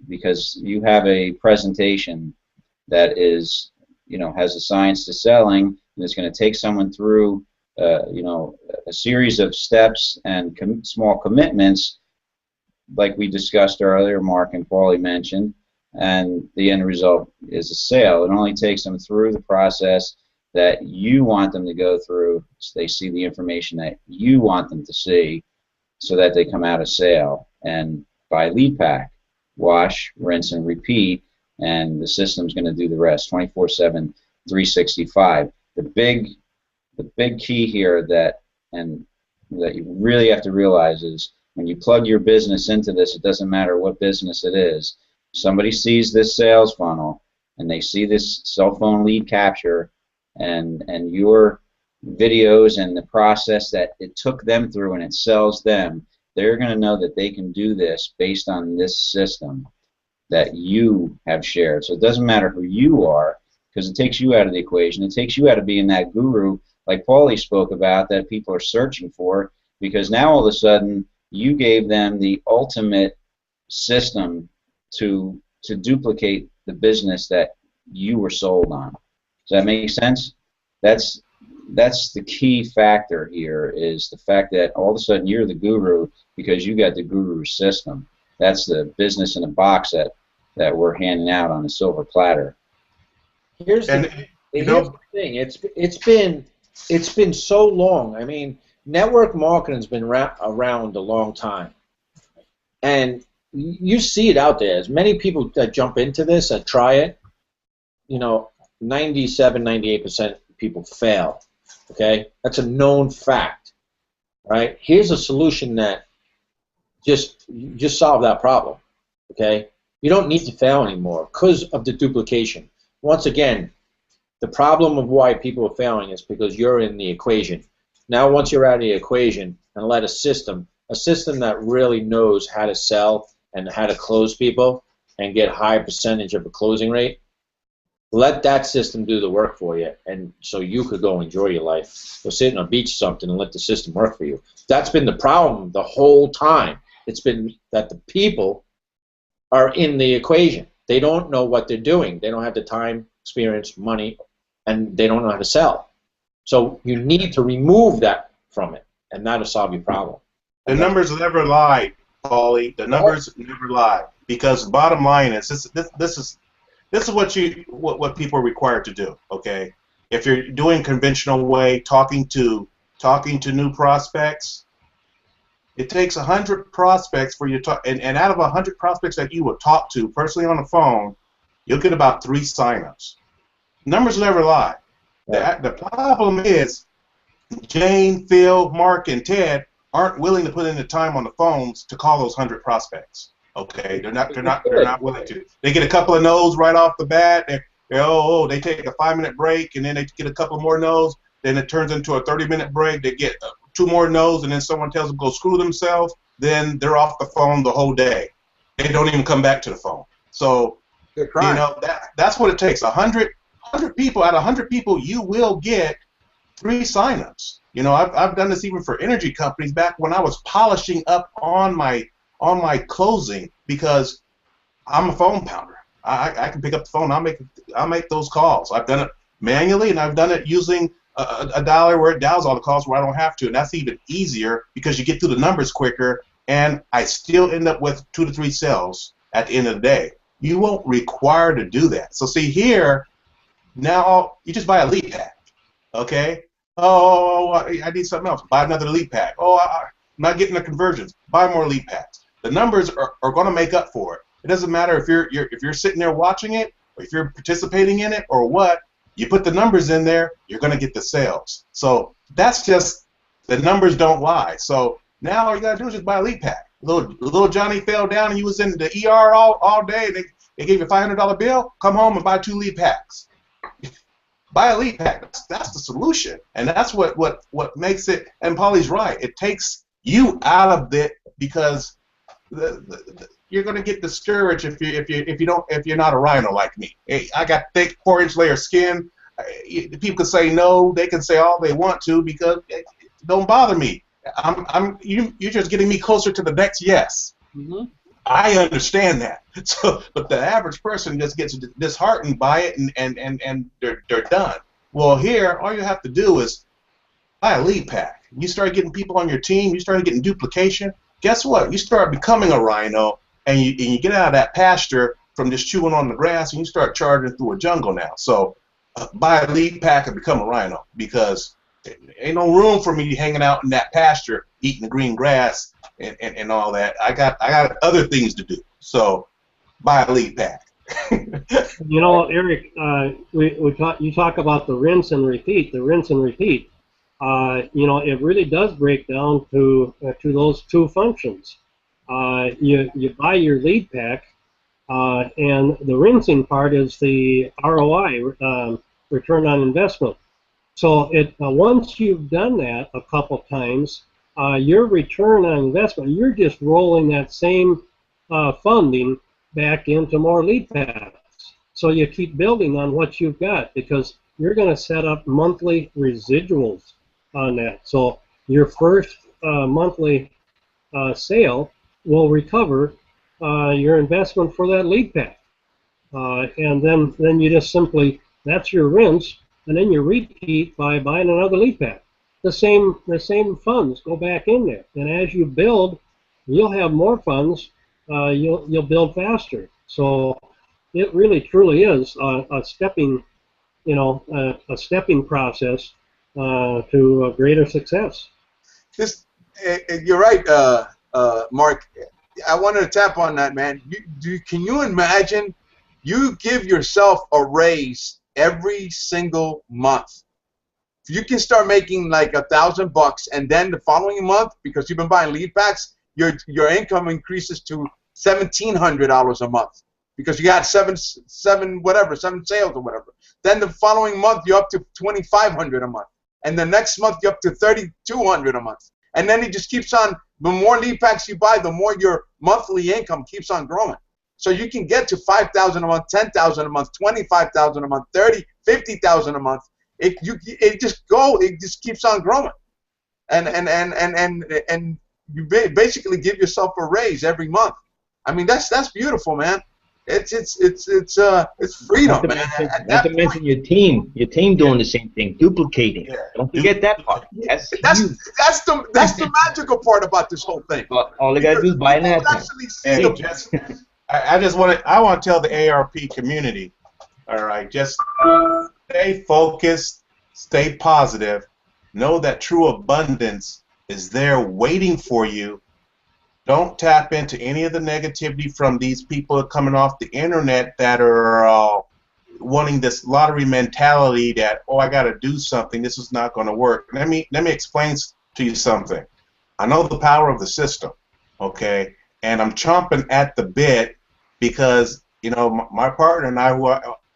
because you have a presentation that is, you know, has a science to selling, and it's going to take someone through, you know, a series of steps and small commitments, like we discussed earlier, Mark and Paulie mentioned, and the end result is a sale. It only takes them through the process that you want them to go through, so they see the information that you want them to see, so that they come out of sale. And by lead pack, wash, rinse, and repeat, and the system's going to do the rest, 24/7, 365. The big key here that you really have to realize is when you plug your business into this, it doesn't matter what business it is. Somebody sees this sales funnel and they see this cell phone lead capture and your videos and the process that it took them through and it sells them, they're going to know that they can do this based on this system that you have shared. So it doesn't matter who you are, because it takes you out of the equation. It takes you out of being that guru like Paulie spoke about that people are searching for, because now all of a sudden you gave them the ultimate system to duplicate the business that you were sold on. Does that make sense? That's the key factor here, is the fact that all of a sudden you're the guru because you got the guru system. That's the business in a box that we're handing out on a silver platter. Here's the thing. It's been so long. I mean, network marketing's been around a long time, and you see it out there. As many people that jump into this, that try it, 97, 98% people fail. Okay, that's a known fact, right? Here's a solution that just solve that problem. Okay, you don't need to fail anymore because of the duplication. Once again, the problem of why people are failing is because you're in the equation. Now, once you're out of the equation, and let a system that really knows how to sell and how to close people and get a high percentage of a closing rate, let that system do the work for you, and so you could go enjoy your life. Go sit on a beach or something and let the system work for you. That's been the problem the whole time. It's been that the people are in the equation. They don't know what they're doing. They don't have the time, experience, money, and they don't know how to sell. So you need to remove that from it, and that'll solve your problem. The numbers never lie, Paulie. The numbers never lie, because bottom line is this is what people are required to do. Okay, if you're doing conventional way, talking to new prospects, it takes 100 prospects for you to talk, and out of 100 prospects that you will talk to personally on the phone, you'll get about 3 signups. Numbers never lie. The problem is Jane, Phil, Mark, and Ted aren't willing to put in the time on the phones to call those 100 prospects. Okay, they're not willing to. They get a couple of no's right off the bat. They take a 5-minute break, and then they get a couple more no's. Then it turns into a 30-minute break. They get 2 more no's, and then someone tells them to go screw themselves. Then they're off the phone the whole day. They don't even come back to the phone. So that's what it takes. 100 people out of 100 people, you will get 3 signups. I've done this even for energy companies back when I was polishing up on my closing, because I'm a phone pounder. I can pick up the phone. I'll make those calls. I've done it manually, and I've done it using a dialer where it dials all the calls where I don't have to, and that's even easier because you get through the numbers quicker, and I still end up with 2 to 3 sales at the end of the day. You won't require to do that. So see here, now you just buy a lead pack, okay? Oh, I need something else. Buy another lead pack. Oh, I'm not getting the conversions. Buy more lead packs. The numbers are going to make up for it. It doesn't matter if you're sitting there watching it, or if you're participating in it, or what. You put the numbers in there, you're going to get the sales. So that's just, the numbers don't lie. So now all you got to do is just buy a lead pack. Little Johnny fell down and he was in the ER all day, and they gave you a $500 bill. Come home and buy 2 lead packs. Buy a lead pack. That's the solution, and that's what makes it. And Paulie's right. It takes you out of it, because you're going to get discouraged if you're not a rhino like me. Hey, I got thick 4-inch layer skin. People can say no. They can say all they want to, because it don't bother me. You're just getting me closer to the next yes. Mm-hmm. I understand that. So, but the average person just gets disheartened by it, and they're done. Well, here, all you have to do is buy a lead pack. You start getting people on your team. You start getting duplication. Guess what? You start becoming a rhino, and you get out of that pasture from just chewing on the grass, and you start charging through a jungle now. So buy a lead pack and become a rhino, because there ain't no room for me hanging out in that pasture eating the green grass and all that. I got other things to do. So buy a lead pack. You know, Eric, you talk about the rinse and repeat. The rinse and repeat. You know, it really does break down to those two functions. You buy your lead pack, and the rinsing part is the ROI, return on investment. So once you've done that a couple times, your return on investment, you're just rolling that same funding back into more lead packs. So you keep building on what you've got, because you're going to set up monthly residuals on that. So your first monthly sale will recover your investment for that lead pack. And then you just simply, that's your rinse, and then you repeat by buying another lead pack. The same funds go back in there, and as you build, you'll have more funds. You'll build faster. So it really truly is a stepping, a stepping process to greater success. You're right, Mark. I wanted to tap on that, man. Can you imagine? You give yourself a raise every single month. You can start making like $1,000, and then the following month, because you've been buying lead packs, your income increases to $1,700 a month, because you got seven sales or whatever. Then the following month you're up to $2,500 a month, and the next month you're up to $3,200 a month, and then it just keeps on. The more lead packs you buy, the more your monthly income keeps on growing. So you can get to $5,000 a month, $10,000 a month, $25,000 a month, $30,000, $50,000 a month. It just keeps on growing, and you basically give yourself a raise every month. I mean, that's beautiful, man. It's freedom, man. Not to mention your team doing the same thing, duplicating. Yeah. Don't forget that part. That's the magical part about this whole thing. Well, all they gotta do is buy an ad. I want to tell the ARP community, all right, just stay focused, stay positive, know that true abundance is there waiting for you. Don't tap into any of the negativity from these people coming off the internet that are wanting this lottery mentality that, oh, I got to do something, this is not going to work. Let me explain to you something. I know the power of the system, okay, and I'm chomping at the bit because, my partner and I,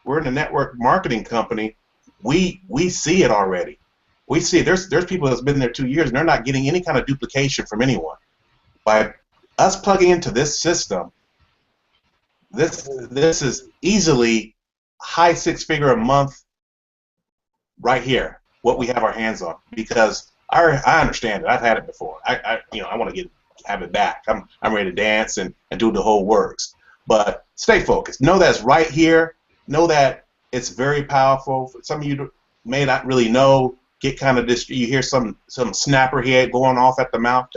we're in a network marketing company, we see it already. We see it. There's people that's been there 2 years and they're not getting any kind of duplication from anyone. By us plugging into this system, this is easily high six-figure a month right here, what we have our hands on, because I understand it. I've had it before. I want to have it back. I'm ready to dance and do the whole works. But stay focused. Know that's right here. Know that it's very powerful. Some of you may not really know. Get kind of this. You hear some snapper head going off at the mouth.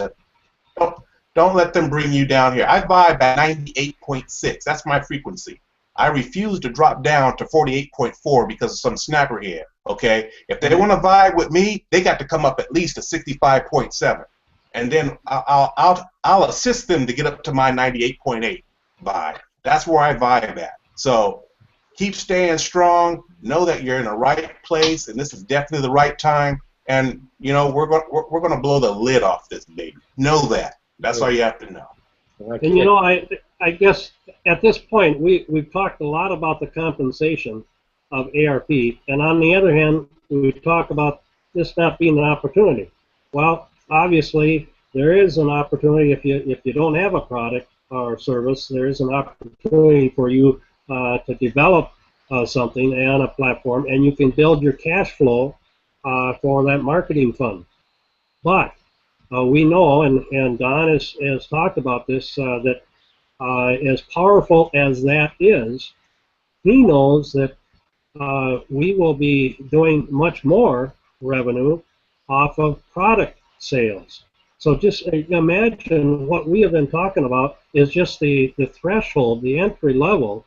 Don't let them bring you down here. I vibe at 98.6. That's my frequency. I refuse to drop down to 48.4 because of some snapper head. Okay. If they want to vibe with me, they got to come up at least to 65.7, and then I'll assist them to get up to my 98.8 vibe. That's where I vibe at. So keep staying strong. Know that you're in the right place, and this is definitely the right time. And we're gonna blow the lid off this baby. Know that. That's all you have to know. And I guess at this point we've talked a lot about the compensation of ARP, and on the other hand, we talk about this not being an opportunity. Well, obviously there is an opportunity if you don't have a product or service. There is an opportunity for you to develop something and a platform, and you can build your cash flow for that marketing fund. But we know, and Don has talked about this, that as powerful as that is, he knows that we will be doing much more revenue off of product sales. So just imagine what we have been talking about is just the threshold, the entry level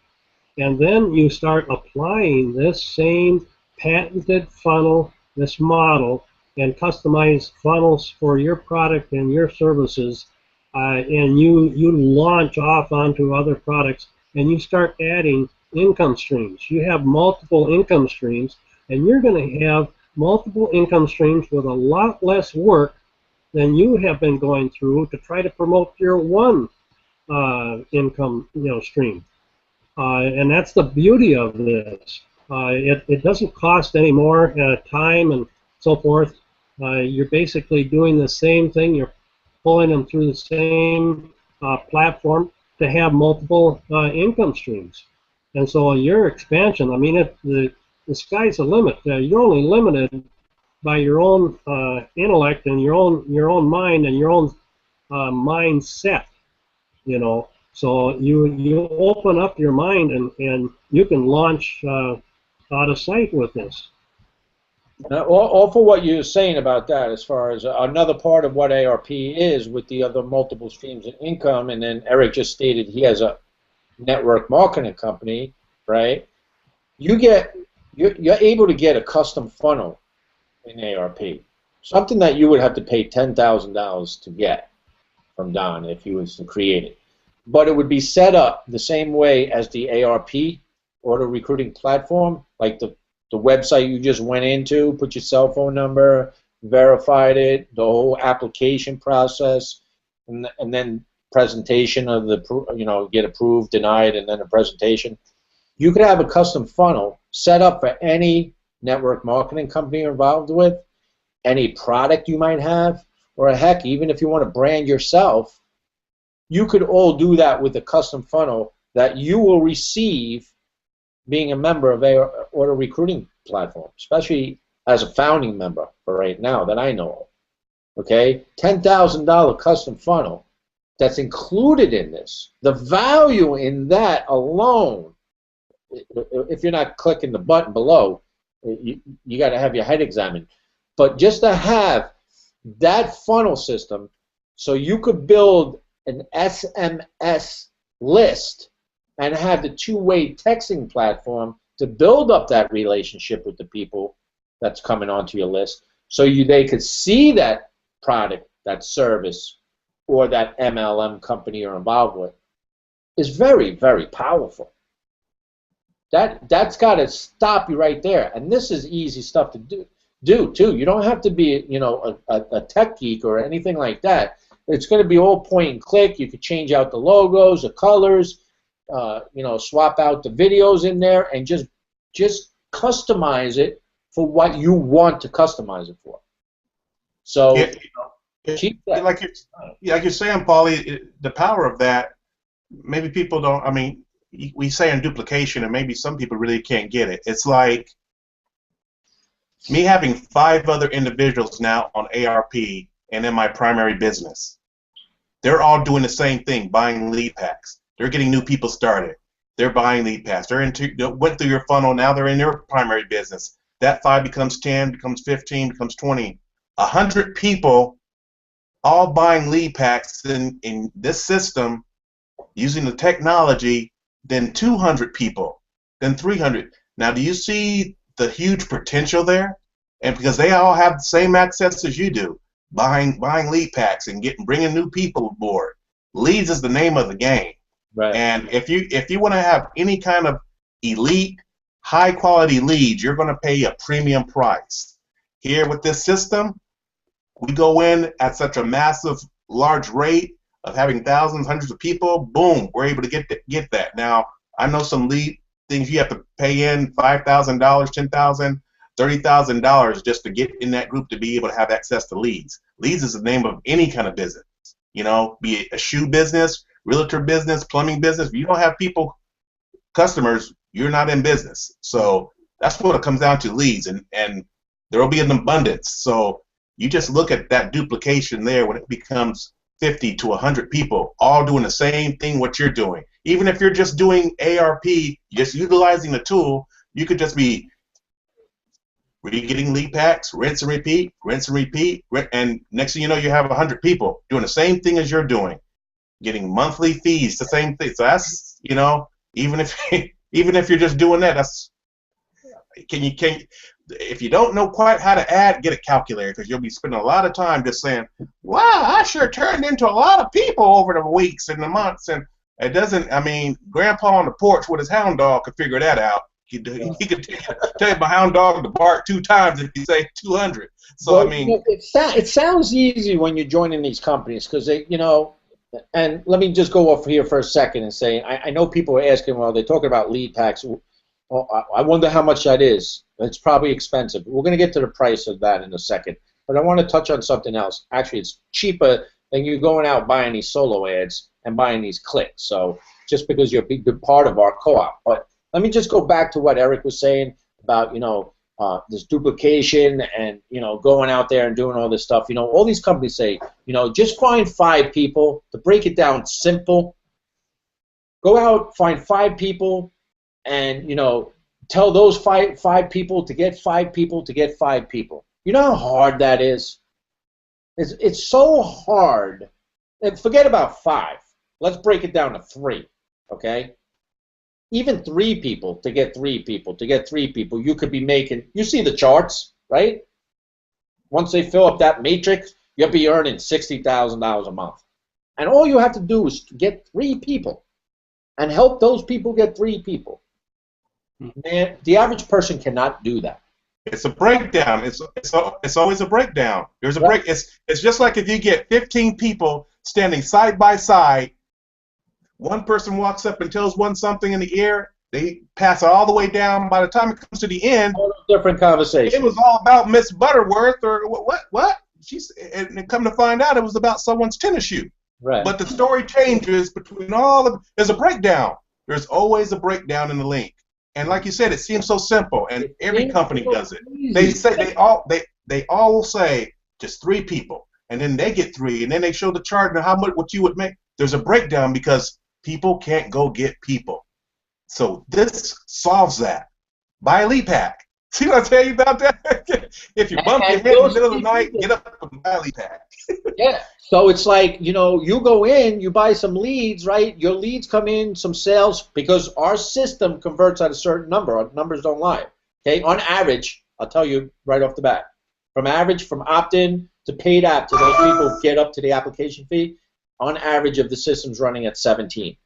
And then you start applying this same patented funnel, this model, and customized funnels for your product and your services, and you launch off onto other products, and you start adding income streams. You have multiple income streams, and you're going to have multiple income streams with a lot less work than you have been going through to try to promote your one income stream. And that's the beauty of this. It doesn't cost any more time and so forth. You're basically doing the same thing. You're pulling them through the same platform to have multiple income streams. And so your expansion, I mean, the sky's the limit. You're only limited by your own intellect and your own mind and your own mindset, you know. So you open up your mind and you can launch out of sight with this. All for what you're saying about that, as far as another part of what ARP is with the other multiple streams of income, and then Eric just stated he has a network marketing company, right? You're able to get a custom funnel in ARP, something that you would have to pay $10,000 to get from Don if he was to create it. But it would be set up the same way as the ARP auto recruiting platform, like the website you just went into, put your cell phone number, verified it, the whole application process, and then presentation of the, get approved, denied, and then a presentation. You could have a custom funnel set up for any network marketing company you're involved with, any product you might have, or heck, even if you want to brand yourself, you could all do that with a custom funnel that you will receive being a member of an auto recruiting platform, especially as a founding member for right now that I know of. Okay, $10,000 custom funnel that's included in this. The value in that alone, if you're not clicking the button below, you got to have your head examined. But just to have that funnel system, so you could build an SMS list and have the two-way texting platform to build up that relationship with the people that's coming onto your list, so they could see that product, that service, or that MLM company you're involved with, is very, very powerful. That's got to stop you right there. And this is easy stuff to do too. You don't have to be, a tech geek or anything like that. It's going to be all point and click. You could change out the logos, the colors, swap out the videos in there, and just customize it for what you want to customize it for. So, like you're saying, Paulie, the power of that, maybe people don't. I mean, we say in duplication, and maybe some people really can't get it. It's like me having 5 other individuals now on ARP and in my primary business. They're all doing the same thing, buying lead packs. They're getting new people started. They're buying lead packs. They went through your funnel. Now they're in your primary business. That 5 becomes 10, becomes 15, becomes 20. 100 people all buying lead packs in this system using the technology, then 200 people, then 300. Now, do you see the huge potential there? And because they all have the same access as you do, buying lead packs and bringing new people aboard. Leads is the name of the game. Right. And if you want to have any kind of elite, high quality leads, you're going to pay a premium price. Here with this system, we go in at such a massive, large rate of having thousands, hundreds of people. Boom, we're able to get that. Now, I know some lead things you have to pay in $5,000, $10,000, $30,000 just to get in that group to be able to have access to leads. Leads is the name of any kind of business. Be it a shoe business, realtor business, plumbing business. If you don't have people, customers, you're not in business. So that's what it comes down to, leads, and there will be an abundance. So you just look at that duplication there when it becomes 50 to 100 people all doing the same thing what you're doing. Even if you're just doing ARP, just utilizing the tool, you could just be getting lead packs, rinse and repeat, and next thing you know, you have 100 people doing the same thing as you're doing, getting monthly fees, the same thing. So that's, even if Even if you're just doing that, that's if you don't know quite how to add, get a calculator, because you'll be spending a lot of time just saying, wow, I sure turned into a lot of people over the weeks and the months. And it doesn't, I mean, Grandpa on the porch with his hound dog could figure that out. He could tell you my hound dog to bark 2 times if you say 200. So, well, I mean. It sounds easy when you're joining these companies because they, you know, and let me just go off here for a second and say, I know people are asking, well, they're talking about lead packs. Well, I wonder how much that is. It's probably expensive. We're going to get to the price of that in a second. But I want to touch on something else. Actually, it's cheaper than you going out buying these solo ads and buying these clicks. So just because you're a big good part of our co-op. But let me just go back to what Eric was saying about, you know, this duplication and, you know, going out there and doing all this stuff. You know, all these companies say, you know, just find 5 people. To break it down simple, go out, find 5 people, and, you know, tell those five people to get 5 people to get 5 people. You know how hard that is? It's so hard. And forget about 5. Let's break it down to 3, okay? Even 3 people to get 3 people to get 3 people, you could be making, you see the charts, right? Once they fill up that matrix, you'll be earning $60,000 a month. And all you have to do is get 3 people and help those people get 3 people. Man, the average person cannot do that. It's a breakdown. It's always a breakdown. There's a break. It's just like if you get 15 people standing side by side. One person walks up and tells one something in the ear. They pass it all the way down. By the time it comes to the end, different conversation. It was all about Miss Butterworth or what? And come to find out, it was about someone's tennis shoe. Right. But the story changes between all of. There's a breakdown. There's always a breakdown in the link. And like you said, it seems so simple, and every company does it. They say they all say just 3 people, and then they get 3, and then they show the chart and how much what you would make. There's a breakdown because people can't go get people. So this solves that. Buy a lead pack. See what I tell you about that? If you bump your head in the middle of the night, get up and buy a lead pack. Yeah. So it's like, you know, you go in, you buy some leads, right? Your leads come in, some sales, because our system converts at a certain number. Our numbers don't lie. Okay. On average, I'll tell you right off the bat, from opt-in to paid app to those people get up to the application fee, on average of the system's running at 17.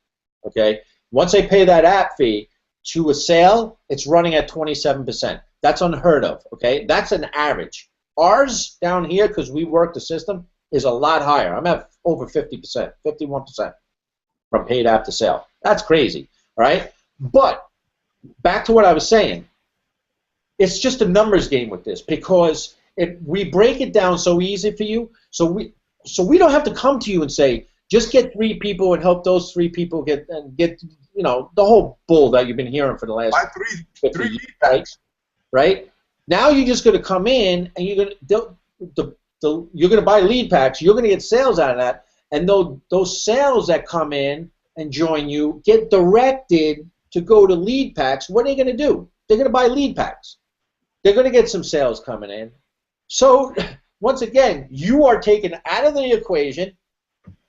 Okay. Once they pay that app fee to a sale, it's running at 27%. That's unheard of. Okay. That's an average. Ours down here, because we work the system, is a lot higher. I'm at over 50%, 51% from paid app to sale. That's crazy, all right? But back to what I was saying, it's just a numbers game with this because we break it down so easy for you, so we don't have to come to you and say, just get 3 people and help those 3 people get you know, the whole bull that you've been hearing for the last 3 years, right? Now you're just going to come in and you're going to buy lead packs. You're going to get sales out of that, and those sales that come in and join you get directed to go to lead packs. What are they going to do? They're going to buy lead packs. They're going to get some sales coming in. So once again, you are taken out of the equation.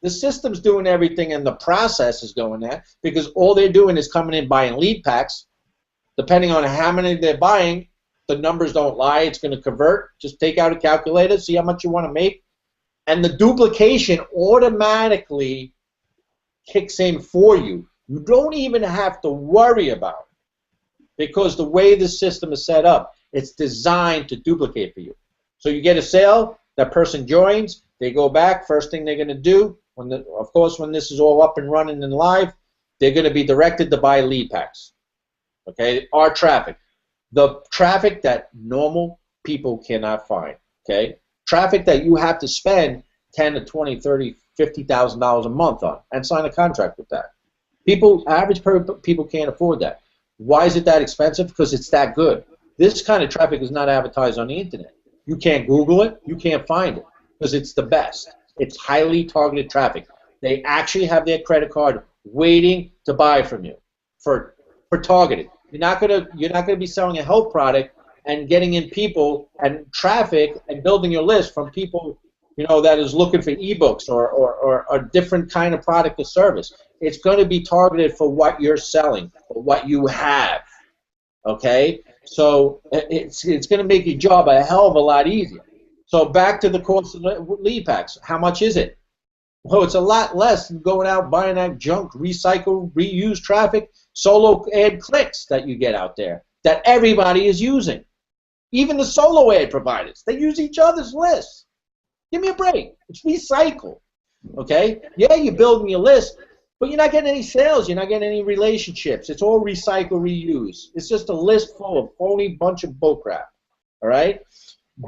The system's doing everything, and the process is going there because all they're doing is coming in buying lead packs. Depending on how many they're buying, the numbers don't lie. It's going to convert. Just take out a calculator, see how much you want to make, and the duplication automatically kicks in for you. You don't even have to worry about it because the way the system is set up, it's designed to duplicate for you. So you get a sale, that person joins, they go back. First thing they're going to do, of course, when this is all up and running and live, they're going to be directed to buy lead packs. Okay, our traffic. The traffic that normal people cannot find, okay? Traffic that you have to spend $10 to $20, $30, $50,000 a month on and sign a contract with that. Average people can't afford that. Why is it that expensive? Because it's that good. This kind of traffic is not advertised on the internet. You can't Google it. You can't find it because it's the best. It's highly targeted traffic. They actually have their credit card waiting to buy from you for targeted. You're not gonna be selling a health product and getting in people and traffic and building your list from people, you know, that is looking for ebooks or a different kind of product or service. It's going to be targeted for what you're selling, for what you have. Okay, so it's going to make your job a hell of a lot easier. So back to the cost of lead packs. How much is it? Well, it's a lot less than going out buying that junk, recycle, reuse traffic, solo ad clicks that you get out there that everybody is using. Even the solo ad providers, they use each other's lists. Give me a break. It's recycle. Okay? Yeah, you're building your list, but you're not getting any sales. You're not getting any relationships. It's all recycle, reuse. It's just a list full of phony bunch of bullcrap. All right?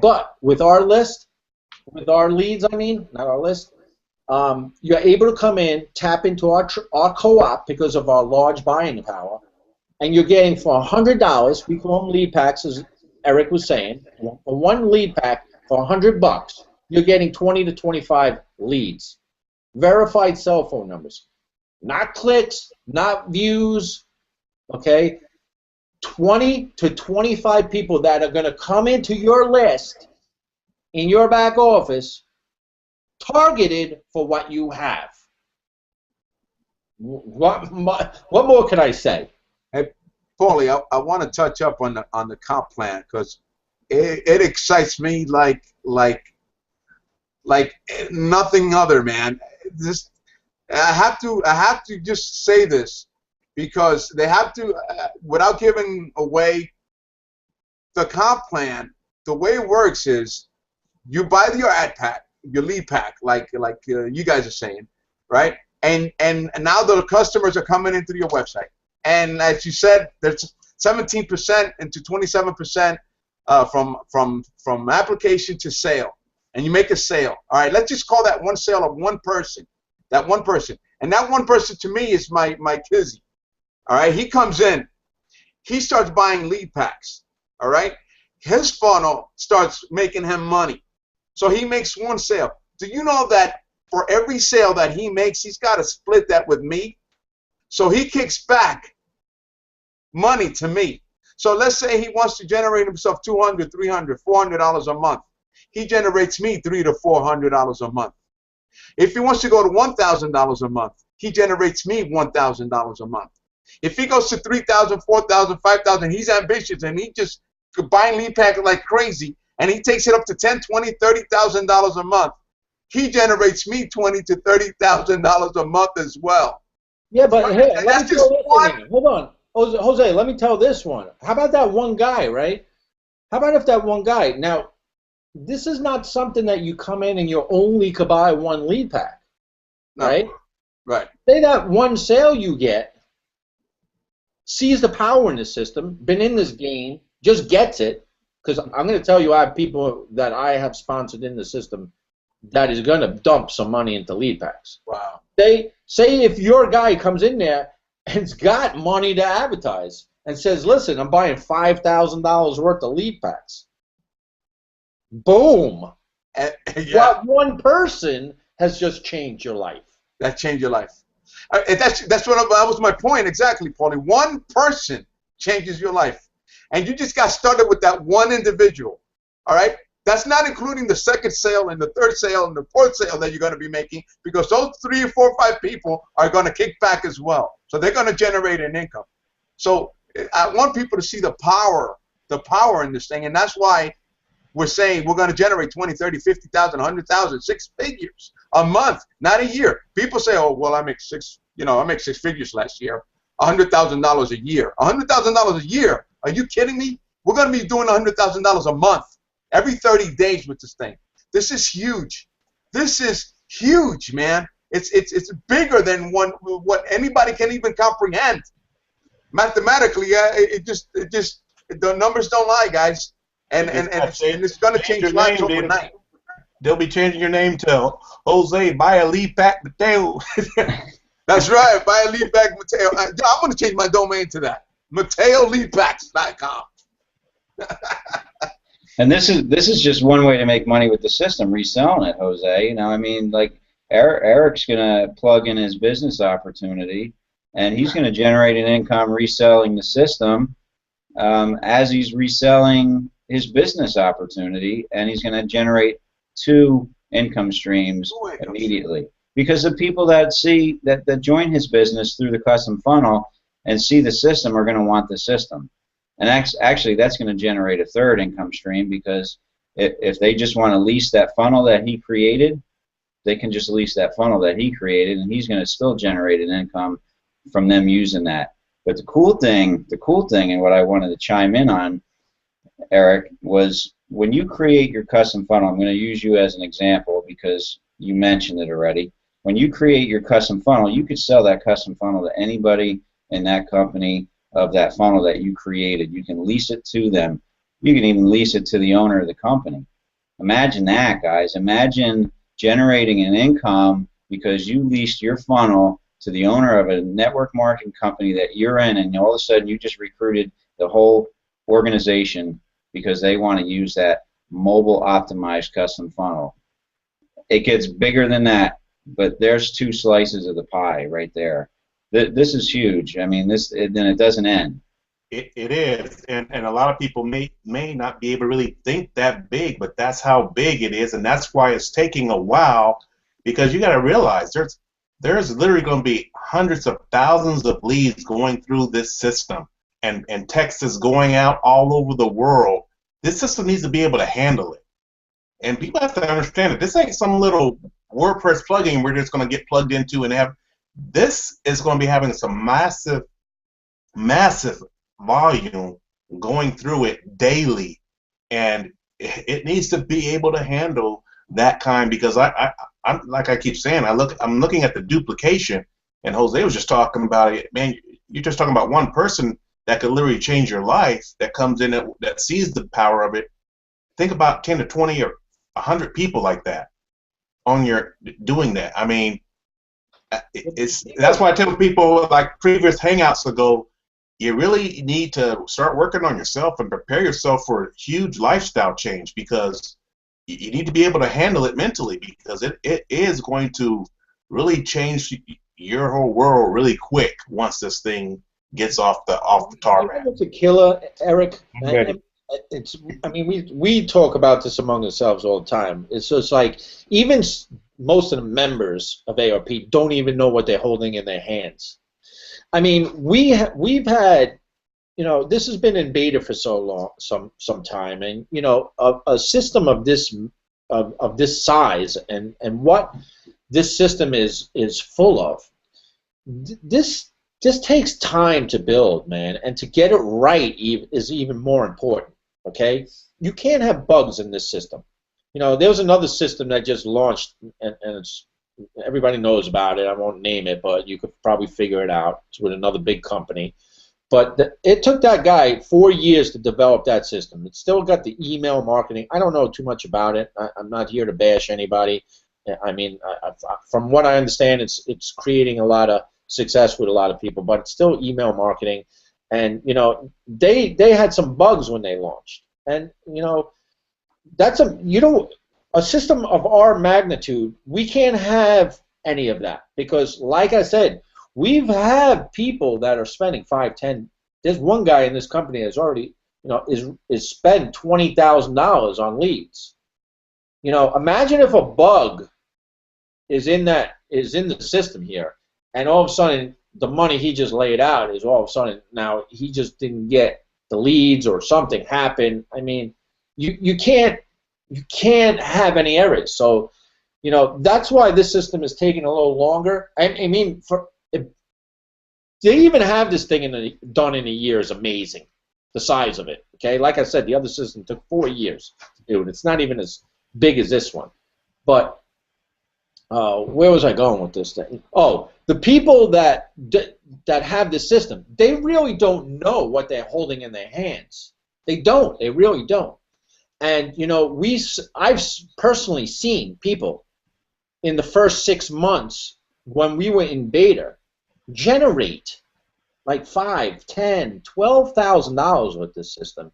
But with our list, with our leads, I mean, not our list, you're able to come in, tap into our co-op because of our large buying power, and you're getting for $100, we call them lead packs, as Eric was saying, for one lead pack for $100, you're getting 20 to 25 leads. Verified cell phone numbers. Not clicks, not views, okay? 20 to 25 people that are going to come into your list in your back office targeted for what you have. What more can I say? Hey, Paulie, I want to touch up on the comp plan because it excites me like nothing other, man. This I have to just say this because they have to without giving away the comp plan. The way it works is you buy your ad pack, your lead pack, like you guys are saying, right? And now the customers are coming into your website, and as you said, there's 17% into 27% from application to sale, and you make a sale. All right, let's just call that one sale of one person. That one person, and that one person to me is my Kizzy. All right, he comes in, he starts buying lead packs. All right, his funnel starts making him money. So he makes one sale. Do you know that for every sale that he makes, he's got to split that with me? So he kicks back money to me. So let's say he wants to generate himself $200, $300, $400 a month. He generates me $300 to $400 a month. If he wants to go to $1,000 a month, he generates me $1,000 a month. If he goes to $3,000, $4,000, $5,000, he's ambitious and he just buying lead pack like crazy, and he takes it up to $10,000, $20,000, $30,000 a month. He generates me $20,000 to $30,000 a month as well. Yeah, but hey, that's just one. Hold on, Jose. Let me tell this one. How about that one guy, right? How about if that one guy? Now, this is not something that you come in and you only could buy one lead pack, right? Right. Say that one sale you get sees the power in the system, been in this game, just gets it. Because I'm going to tell you, I have people that I have sponsored in the system that is going to dump some money into lead packs. Wow. Say if your guy comes in there and's got money to advertise and says, listen, I'm buying $5,000 worth of lead packs. Boom. Yeah. That one person has just changed your life. That changed your life. That was my point exactly, Paulie. One person changes your life. And you just got started with that one individual, all right? That's not including the second sale and the third sale and the fourth sale that you're going to be making, because those 3 or 4 or 5 people are going to kick back as well. So they're going to generate an income. So I want people to see the power in this thing, and that's why we're saying we're going to generate 20, 30, 50,000, 100,000, 6 figures a month, not a year. People say, oh, well, I make 6 figures last year, $100,000 a year. $100,000 a year. Are you kidding me? We're going to be doing $100,000 a month every 30 days with this thing. This is huge. This is huge, man. It's bigger than what anybody can even comprehend. Mathematically, the numbers don't lie, guys. And it's going to change lives overnight. They'll be changing your name to Jose. Buy a lead pack, Mateo. That's right. Buy a lead pack, Mateo. I'm going to change my domain to that. MateoLeadPacks.com. And this is just one way to make money with the system, reselling it, Jose. You know, I mean, like Eric's gonna plug in his business opportunity, and he's gonna generate an income reselling the system as he's reselling his business opportunity, and he's gonna generate 2 income streams immediately. Because the people that join his business through the custom funnel and see the system are going to want the system. And actually, that's going to generate a third income stream, because if they just want to lease that funnel that he created, they can just lease that funnel that he created, and he's going to still generate an income from them using that. But the cool thing, and what I wanted to chime in on, Eric, was when you create your custom funnel, I'm going to use you as an example because you mentioned it already. When you create your custom funnel, you could sell that custom funnel to anybody in that company of that funnel that you created. You can lease it to them. You can even lease it to the owner of the company. Imagine that, guys. Imagine generating an income because you leased your funnel to the owner of a network marketing company that you're in, and all of a sudden you just recruited the whole organization because they want to use that mobile optimized custom funnel. It gets bigger than that, but there's 2 slices of the pie right there. This is huge. I mean, then it doesn't end. It is, and a lot of people may not be able to really think that big, but that's how big it is, and that's why it's taking a while, because you got to realize there's literally going to be hundreds of thousands of leads going through this system, and text is going out all over the world. This system needs to be able to handle it, and people have to understand it. This ain't some little WordPress plugin we're just going to get plugged into and have. This is going to be having some massive volume going through it daily, and it needs to be able to handle that kind, because I'm like I keep saying, I'm looking at the duplication, and Jose was just talking about it. Man, you're just talking about one person that could literally change your life, that comes in that sees the power of it. Think about 10 to 20 or 100 people like that on your doing that. I mean, that's why I tell people, like previous Hangouts ago, you really need to start working on yourself and prepare yourself for a huge lifestyle change, because you need to be able to handle it mentally, because it is going to really change your whole world really quick once this thing gets off the tarmac. It's a killer, Eric. Okay. I mean, we talk about this among ourselves all the time. It's just like even most of the members of ARP don't even know what they're holding in their hands. I mean, we've had, you know, this has been in beta for so long, some time, and you know, a system of this size and what this system is full of. This takes time to build, man, and to get it right is even more important. Okay, you can't have bugs in this system. You know, there's another system that just launched, and it's, everybody knows about it. I won't name it, but you could probably figure it out. It's with another big company. But it took that guy 4 years to develop that system. It's still got the email marketing. I don't know too much about it. I'm not here to bash anybody. I mean, from what I understand, it's creating a lot of success with a lot of people, but it's still email marketing. And you know, they had some bugs when they launched, and you know, that's a system of our magnitude. We can't have any of that, because, like I said, we've had people that are spending 5, 10. There's one guy in this company that's already, you know, is spent $20,000 on leads. You know, imagine if a bug is in the system here, and all of a sudden the money he just laid out is all of a sudden now he just didn't get the leads or something happened. I mean, you can't have any errors. So, you know, that's why this system is taking a little longer. I mean, they even have this thing done in a year is amazing. The size of it. Okay, like I said, the other system took 4 years to do it. It's not even as big as this one. But where was I going with this thing? Oh, the people that have this system, they really don't know what they're holding in their hands. They don't. They really don't. And you know, I've personally seen people in the first 6 months when we were in beta generate like $5,000, $10,000, $12,000 with this system,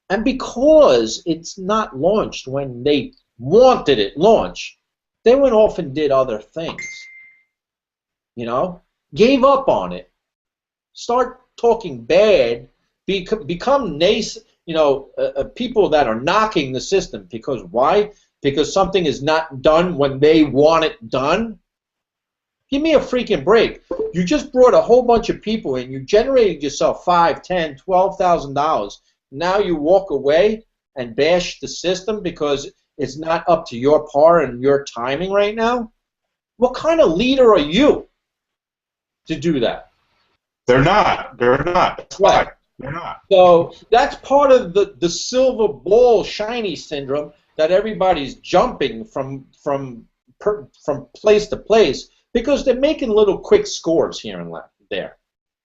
and because it's not launched when they wanted it launched, they went off and did other things. You know, gave up on it, start talking bad, become nice. You know, people that are knocking the system, because why? because something is not done when they want it done. Give me a freaking break. You just brought a whole bunch of people in. You generated yourself $5,000, $10,000, $12,000. Now you walk away and bash the system because it's not up to your par and your timing right now. What kind of leader are you to do that? They're not. They're not. That's right. Fine. They're not. So that's part of the silver ball shiny syndrome that everybody's jumping from place to place because they're making little quick scores here and there.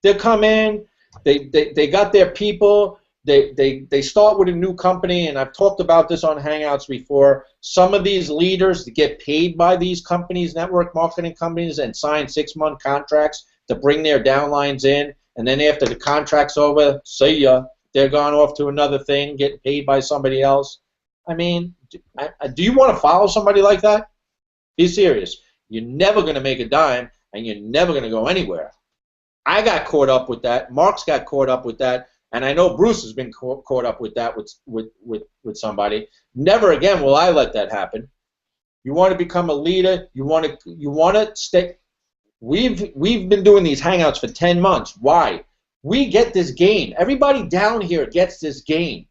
They'll come in, they got their people, they start with a new company, and I've talked about this on Hangouts before. Some of these leaders get paid by these companies, network marketing companies, and sign 6-month contracts to bring their downlines in. And then after the contract's over, see ya. They're gone off to another thing, getting paid by somebody else. I mean, do you want to follow somebody like that? Be serious. You're never going to make a dime, and you're never going to go anywhere. I got caught up with that. Mark's got caught up with that, and I know Bruce has been caught up with that with somebody. Never again will I let that happen. You want to become a leader. You want to stay. We've been doing these Hangouts for 10 months. Why? We get this gain. Everybody down here gets this gain.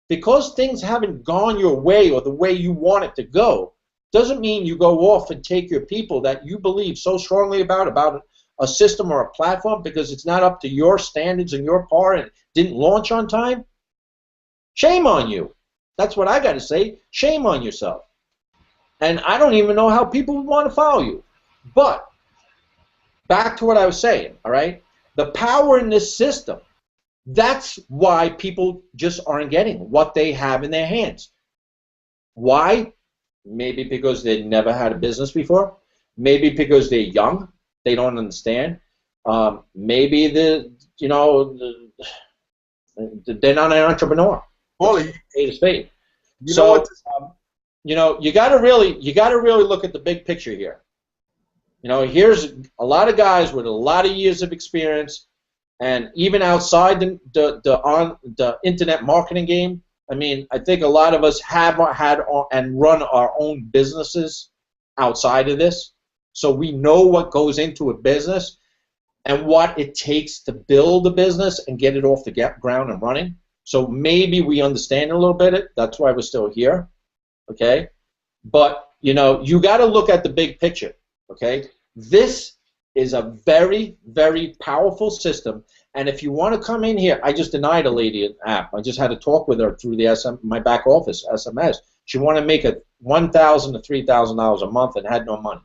Because things haven't gone your way or the way you want it to go, doesn't mean you go off and take your people that you believe so strongly about a system or a platform because it's not up to your standards and your par and didn't launch on time. Shame on you. That's what I got to say. Shame on yourself. And I don't even know how people would want to follow you. But back to what I was saying, all right? The power in this system, that's why people just aren't getting what they have in their hands. Why? Maybe because they never had a business before. Maybe because they're young, they don't understand. Maybe they're not an entrepreneur. Wally, Spade. you know what? You got to really look at the big picture here. Here's a lot of guys with a lot of years of experience, and even outside the internet marketing game. I mean, I think a lot of us have had and run our own businesses outside of this, so we know what goes into a business and what it takes to build a business and get it off the ground and running. So maybe we understand a little bit. That's why we're still here, okay? But you got to look at the big picture, okay? This is a very, very powerful system. And if you want to come in here, I just denied a lady an app. I just had to talk with her through my back office, SMS. She wanted to make it $1,000 to $3,000 a month and had no money.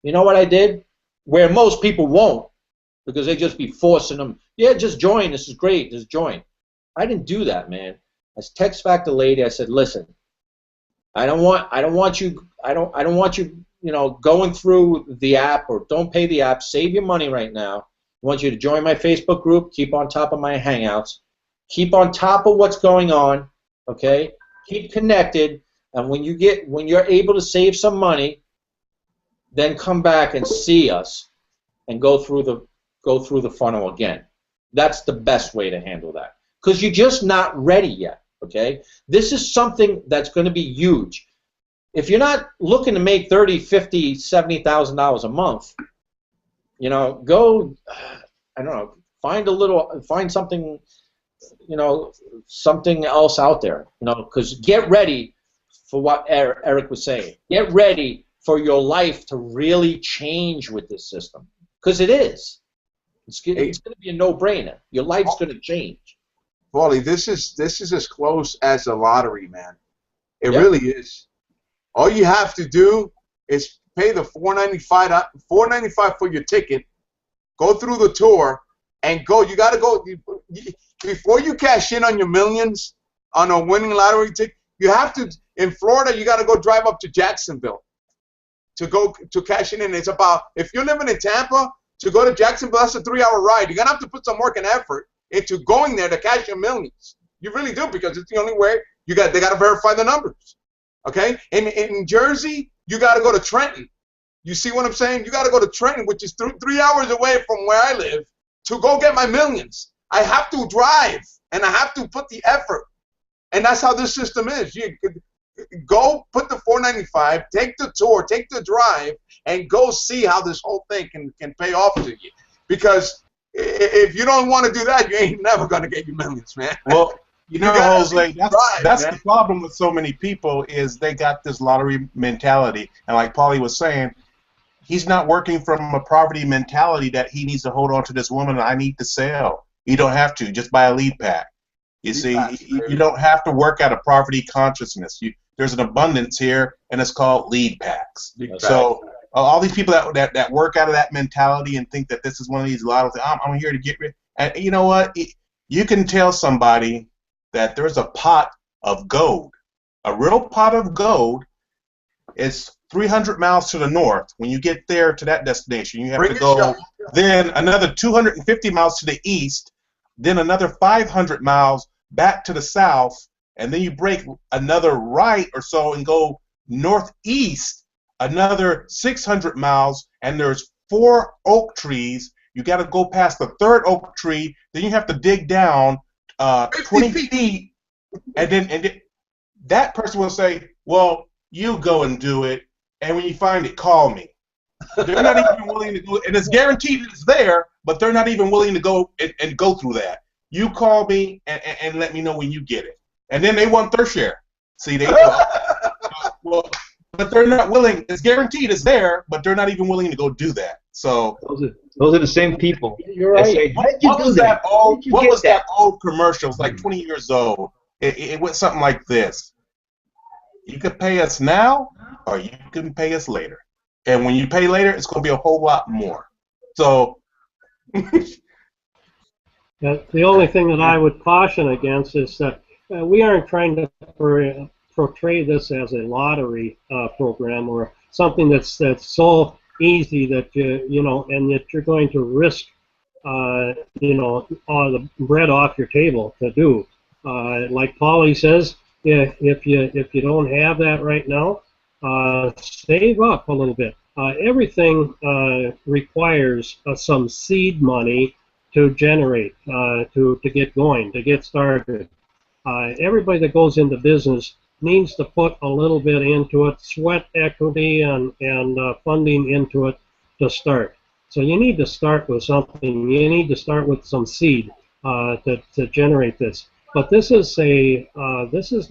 You know what I did? Where most people won't, because they just be forcing them. Yeah, just join. This is great. Just join. I didn't do that, man. I text back the lady. I said, listen, I don't want you going through the app, or don't pay the app. Save your money right now. I want you to join my Facebook group, keep on top of my Hangouts, keep on top of what's going on, okay? Keep connected, and when you're able to save some money, then come back and see us and go through the funnel again. That's the best way to handle that, because you're just not ready yet, okay? This is something that's going to be huge. If you're not looking to make $30,000, $50,000, $70,000 a month, go, I don't know, find something, something else out there, because get ready for what Eric was saying. Get ready for your life to really change with this system, because it is. It's going to be a no-brainer. Your life's going to change. Wally, this is as close as a lottery, man. It really is. All you have to do is pay the $4.95 for your ticket, go through the tour, and go. You got to go before you cash in on your millions on a winning lottery ticket. You have to, in Florida, you got to go drive up to Jacksonville to cash in. And it's about, if you're living in Tampa, to go to Jacksonville, that's a 3-hour ride. You're gonna have to put some work and effort into going there to cash your millions. You really do, because it's the only way. They got to verify the numbers. Okay, in Jersey, you got to go to Trenton. You see what I'm saying? You got to go to Trenton, which is 3 hours away from where I live, to go get my millions. I have to drive, and I have to put the effort, and that's how this system is. go put the $4.95, take the tour, take the drive, and go see how this whole thing can pay off to you. Because if you don't want to do that, you ain't never gonna get your millions, man. Well, you know, Jose, that's man. the problem with so many people is they got this lottery mentality, and like Paulie was saying, he's not working from a poverty mentality that he needs to hold on to this woman and I need to sell. You don't have to. Just buy a lead pack. You see, you don't have to work out of poverty consciousness. There's an abundance here, and it's called lead packs. So all these people that work out of that mentality and think that this is one of these lottos, I'm here to get rid. And you know what? You can tell somebody that there's a pot of gold. A real pot of gold is 300 miles to the north. When you get there to that destination, you have to go then another 250 miles to the east, then another 500 miles back to the south, and then you break another right or so and go northeast another 600 miles, and there's 4 oak trees. You got to go past the 3rd oak tree, then you have to dig down 20 feet, and then that person will say, well, you go and do it, and when you find it, call me. They're not even willing to do it, and it's guaranteed it's there, but they're not even willing to go and go through that. You call me and let me know when you get it. And then they want their share. See, they well, but they're not willing. It's guaranteed it's there, but they're not even willing to go do that. So those are the same people. You're right. Say, what was that old commercial? It was like 20 years old. It went something like this. You could pay us now, or you can pay us later. And when you pay later, it's going to be a whole lot more. So the only thing that I would caution against is that we aren't trying to portray this as a lottery program or something that's so easy that you know, and that you're going to risk you know, all the bread off your table to do. Like Paulie says, if you don't have that right now, save up a little bit. Everything requires some seed money to generate, to get going, to get started. Everybody that goes into business needs to put a little bit into it, sweat equity and funding into it to start. So you need to start with something. You need to start with some seed to generate this. But this is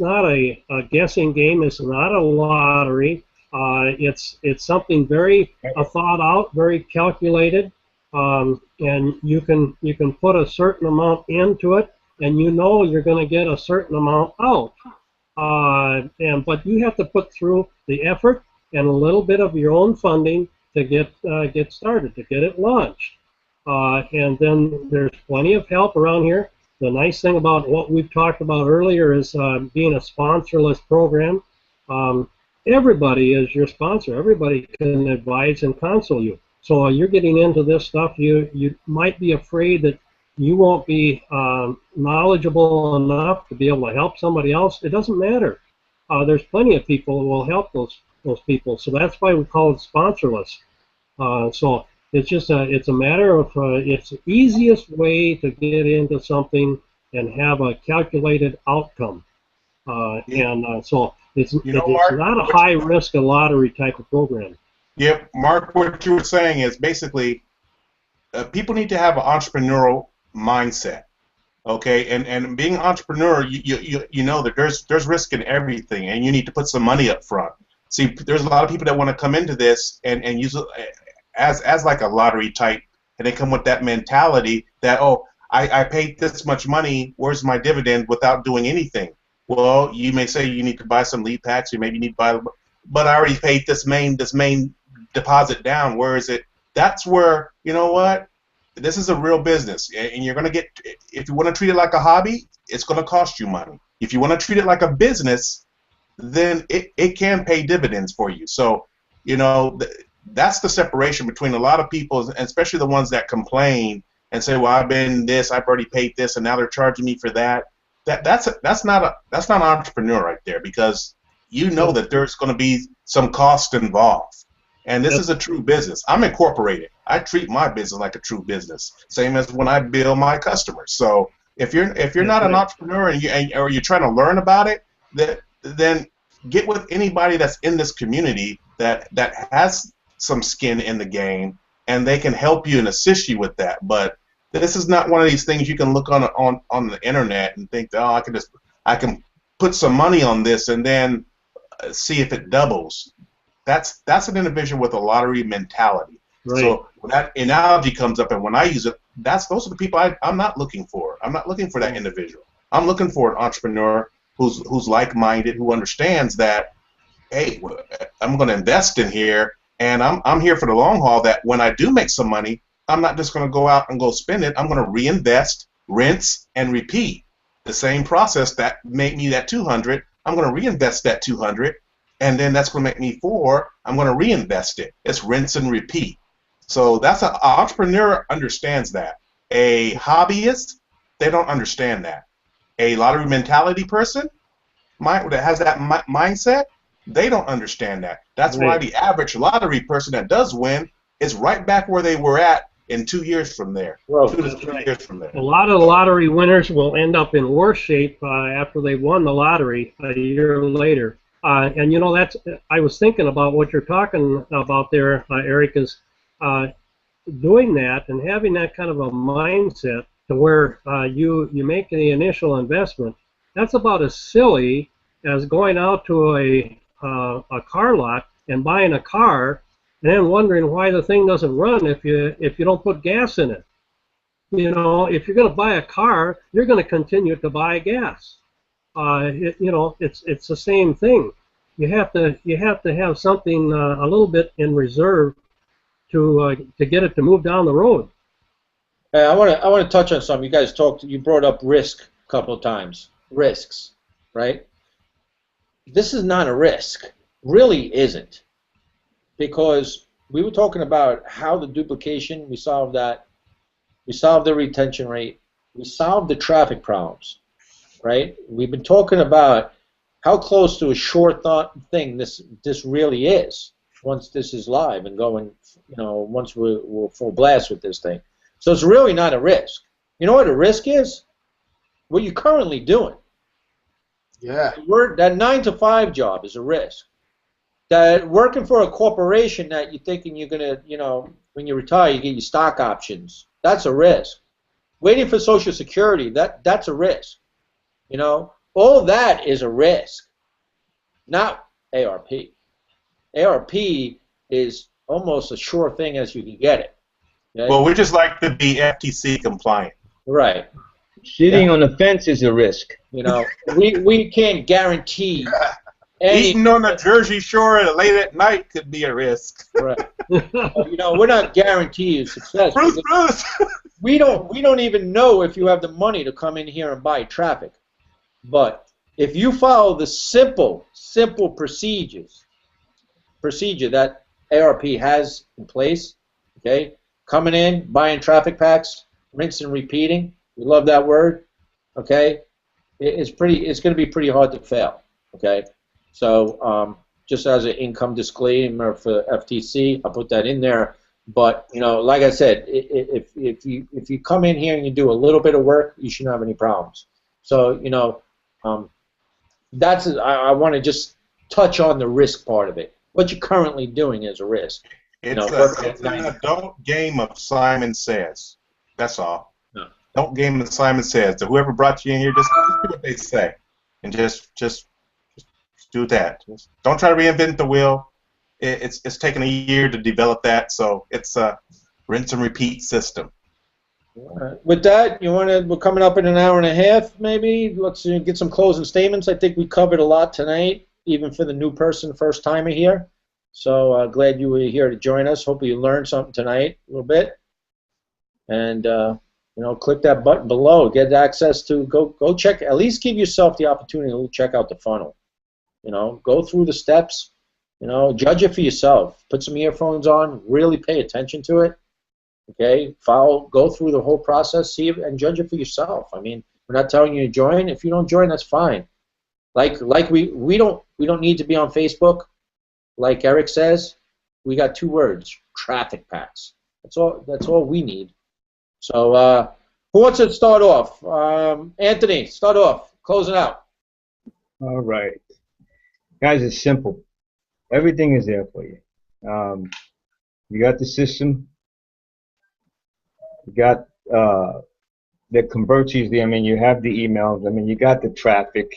not a guessing game. It's not a lottery. It's something very thought out, very calculated, and you can put a certain amount into it, and you know you're going to get a certain amount out. But you have to put through the effort and a little bit of your own funding to get started, to get it launched. And then there's plenty of help around here. The nice thing about what we've talked about earlier is being a sponsorless program. Everybody is your sponsor. Everybody can advise and counsel you. So you're getting into this stuff. You might be afraid that you won't be knowledgeable enough to be able to help somebody else. It doesn't matter. There's plenty of people who will help those people. So that's why we call it sponsorless. So it's just it's a matter of it's the easiest way to get into something and have a calculated outcome. So it's Mark, not a high risk, a lottery type of program. Yep, Mark, what you were saying is basically people need to have an entrepreneurial mindset. Okay, and being an entrepreneur, you know that there's risk in everything, and you need to put some money up front. See, there's a lot of people that want to come into this and use it as like a lottery type, and they come with that mentality that, oh, I paid this much money, where's my dividend, without doing anything. Well, you may say you need to buy some lead packs, or maybe you need to buy, but I already paid this main deposit down. Where is it? That's where, you know what? This is a real business, and you're going to get, if you want to treat it like a hobby, it's going to cost you money. If you want to treat it like a business, then it can pay dividends for you. So, you know, that's the separation between a lot of people, and especially the ones that complain and say, well, I've been this, I've already paid this, and now they're charging me for that. That's not an entrepreneur right there, because you know that there's going to be some cost involved. And this is a true business. I'm incorporated. I treat my business like a true business, same as when I bill my customers. So if you're not an entrepreneur or you're trying to learn about it, then get with anybody that's in this community that has some skin in the game, and they can help you and assist you with that. But this is not one of these things you can look on the internet and think, oh, I can put some money on this and then see if it doubles. That's an individual with a lottery mentality. Right. So when that analogy comes up, and when I use it, those are the people I'm not looking for. I'm not looking for that individual. I'm looking for an entrepreneur who's like-minded, who understands that, hey, I'm going to invest in here, and I'm here for the long haul. That when I do make some money, I'm not just going to go out and go spend it. I'm going to reinvest, rinse, and repeat. The same process that made me that 200. I'm going to reinvest that 200, and then that's going to make me 4. I'm going to reinvest it. It's rinse and repeat. So that's an entrepreneur understands that. A hobbyist, they don't understand that. A lottery mentality person that has that mindset, they don't understand that. That's why the average lottery person that does win is right back where they were at in 2 years from there. 2 to 3 years from there. A lot of the lottery winners will end up in worse shape after they won the lottery a year later. And you know, I was thinking about what you're talking about there, Eric, is doing that and having that kind of a mindset to where you make the initial investment. That's about as silly as going out to a car lot and buying a car and then wondering why the thing doesn't run if you don't put gas in it. You know, if you're going to buy a car, you're going to continue to buy gas. You know, it's the same thing. You have to have something a little bit in reserve to get it to move down the road. Hey, I want to touch on something. You guys you brought up risk a couple of times. Risks, right? This is not a risk. Really isn't. Because we were talking about how the duplication, we solved that. We solved the retention rate. We solved the traffic problems, right? We've been talking about how close to a sure thing this really is once this is live and going, you know, once we're full blast with this thing. So it's really not a risk. You know what a risk is? What you're currently doing. Yeah. That 9-to-5 job is a risk. That working for a corporation that you're thinking you're going to, you know, when you retire, you get your stock options. That's a risk. Waiting for Social Security, that's a risk. You know, all that is a risk, not ARP. ARP is almost as sure thing as you can get it. Okay? Well, we just like to be FTC compliant. Right. Sitting on the fence is a risk. You know, we can't guarantee. Eating on the Jersey Shore late at night could be a risk. Right. You know, we're not guaranteed success. Bruce. We don't even know if you have the money to come in here and buy traffic. But if you follow the simple procedure that ARP has in place, okay, coming in, buying traffic packs, rinse and repeating, we love that word, okay, it's going to be pretty hard to fail, okay. So just as an income disclaimer for FTC, I'll put that in there. But you know, like I said, if you come in here and you do a little bit of work, you shouldn't have any problems. So you know, I want to just touch on the risk part of it. What you're currently doing is a risk. It's an adult game of Simon Says. That's all. No. Don't game of Simon Says. So whoever brought you in here, just do what they say, and just do that. Just don't try to reinvent the wheel. It's taken a year to develop that, so it's a rinse and repeat system. All right. With that, we're coming up in an hour and a half, maybe. Let's get some closing statements. I think we covered a lot tonight, even for the new person, first timer here. So glad you were here to join us. Hope you learned something tonight a little bit. And you know, click that button below. Get access to go check. At least give yourself the opportunity to check out the funnel. You know, go through the steps. You know, judge it for yourself. Put some earphones on. Really pay attention to it. Okay, go through the whole process, see it, and judge it for yourself. I mean, we're not telling you to join. If you don't join, that's fine. Like we don't need to be on Facebook. Like Eric says, we got 2 words: traffic packs. That's all we need. So who wants to start off? Anthony, start off. Close it out. All right. Guys, it's simple. Everything is there for you. You got the system. You got that converts easily. I mean, you have the emails. I mean, you got the traffic.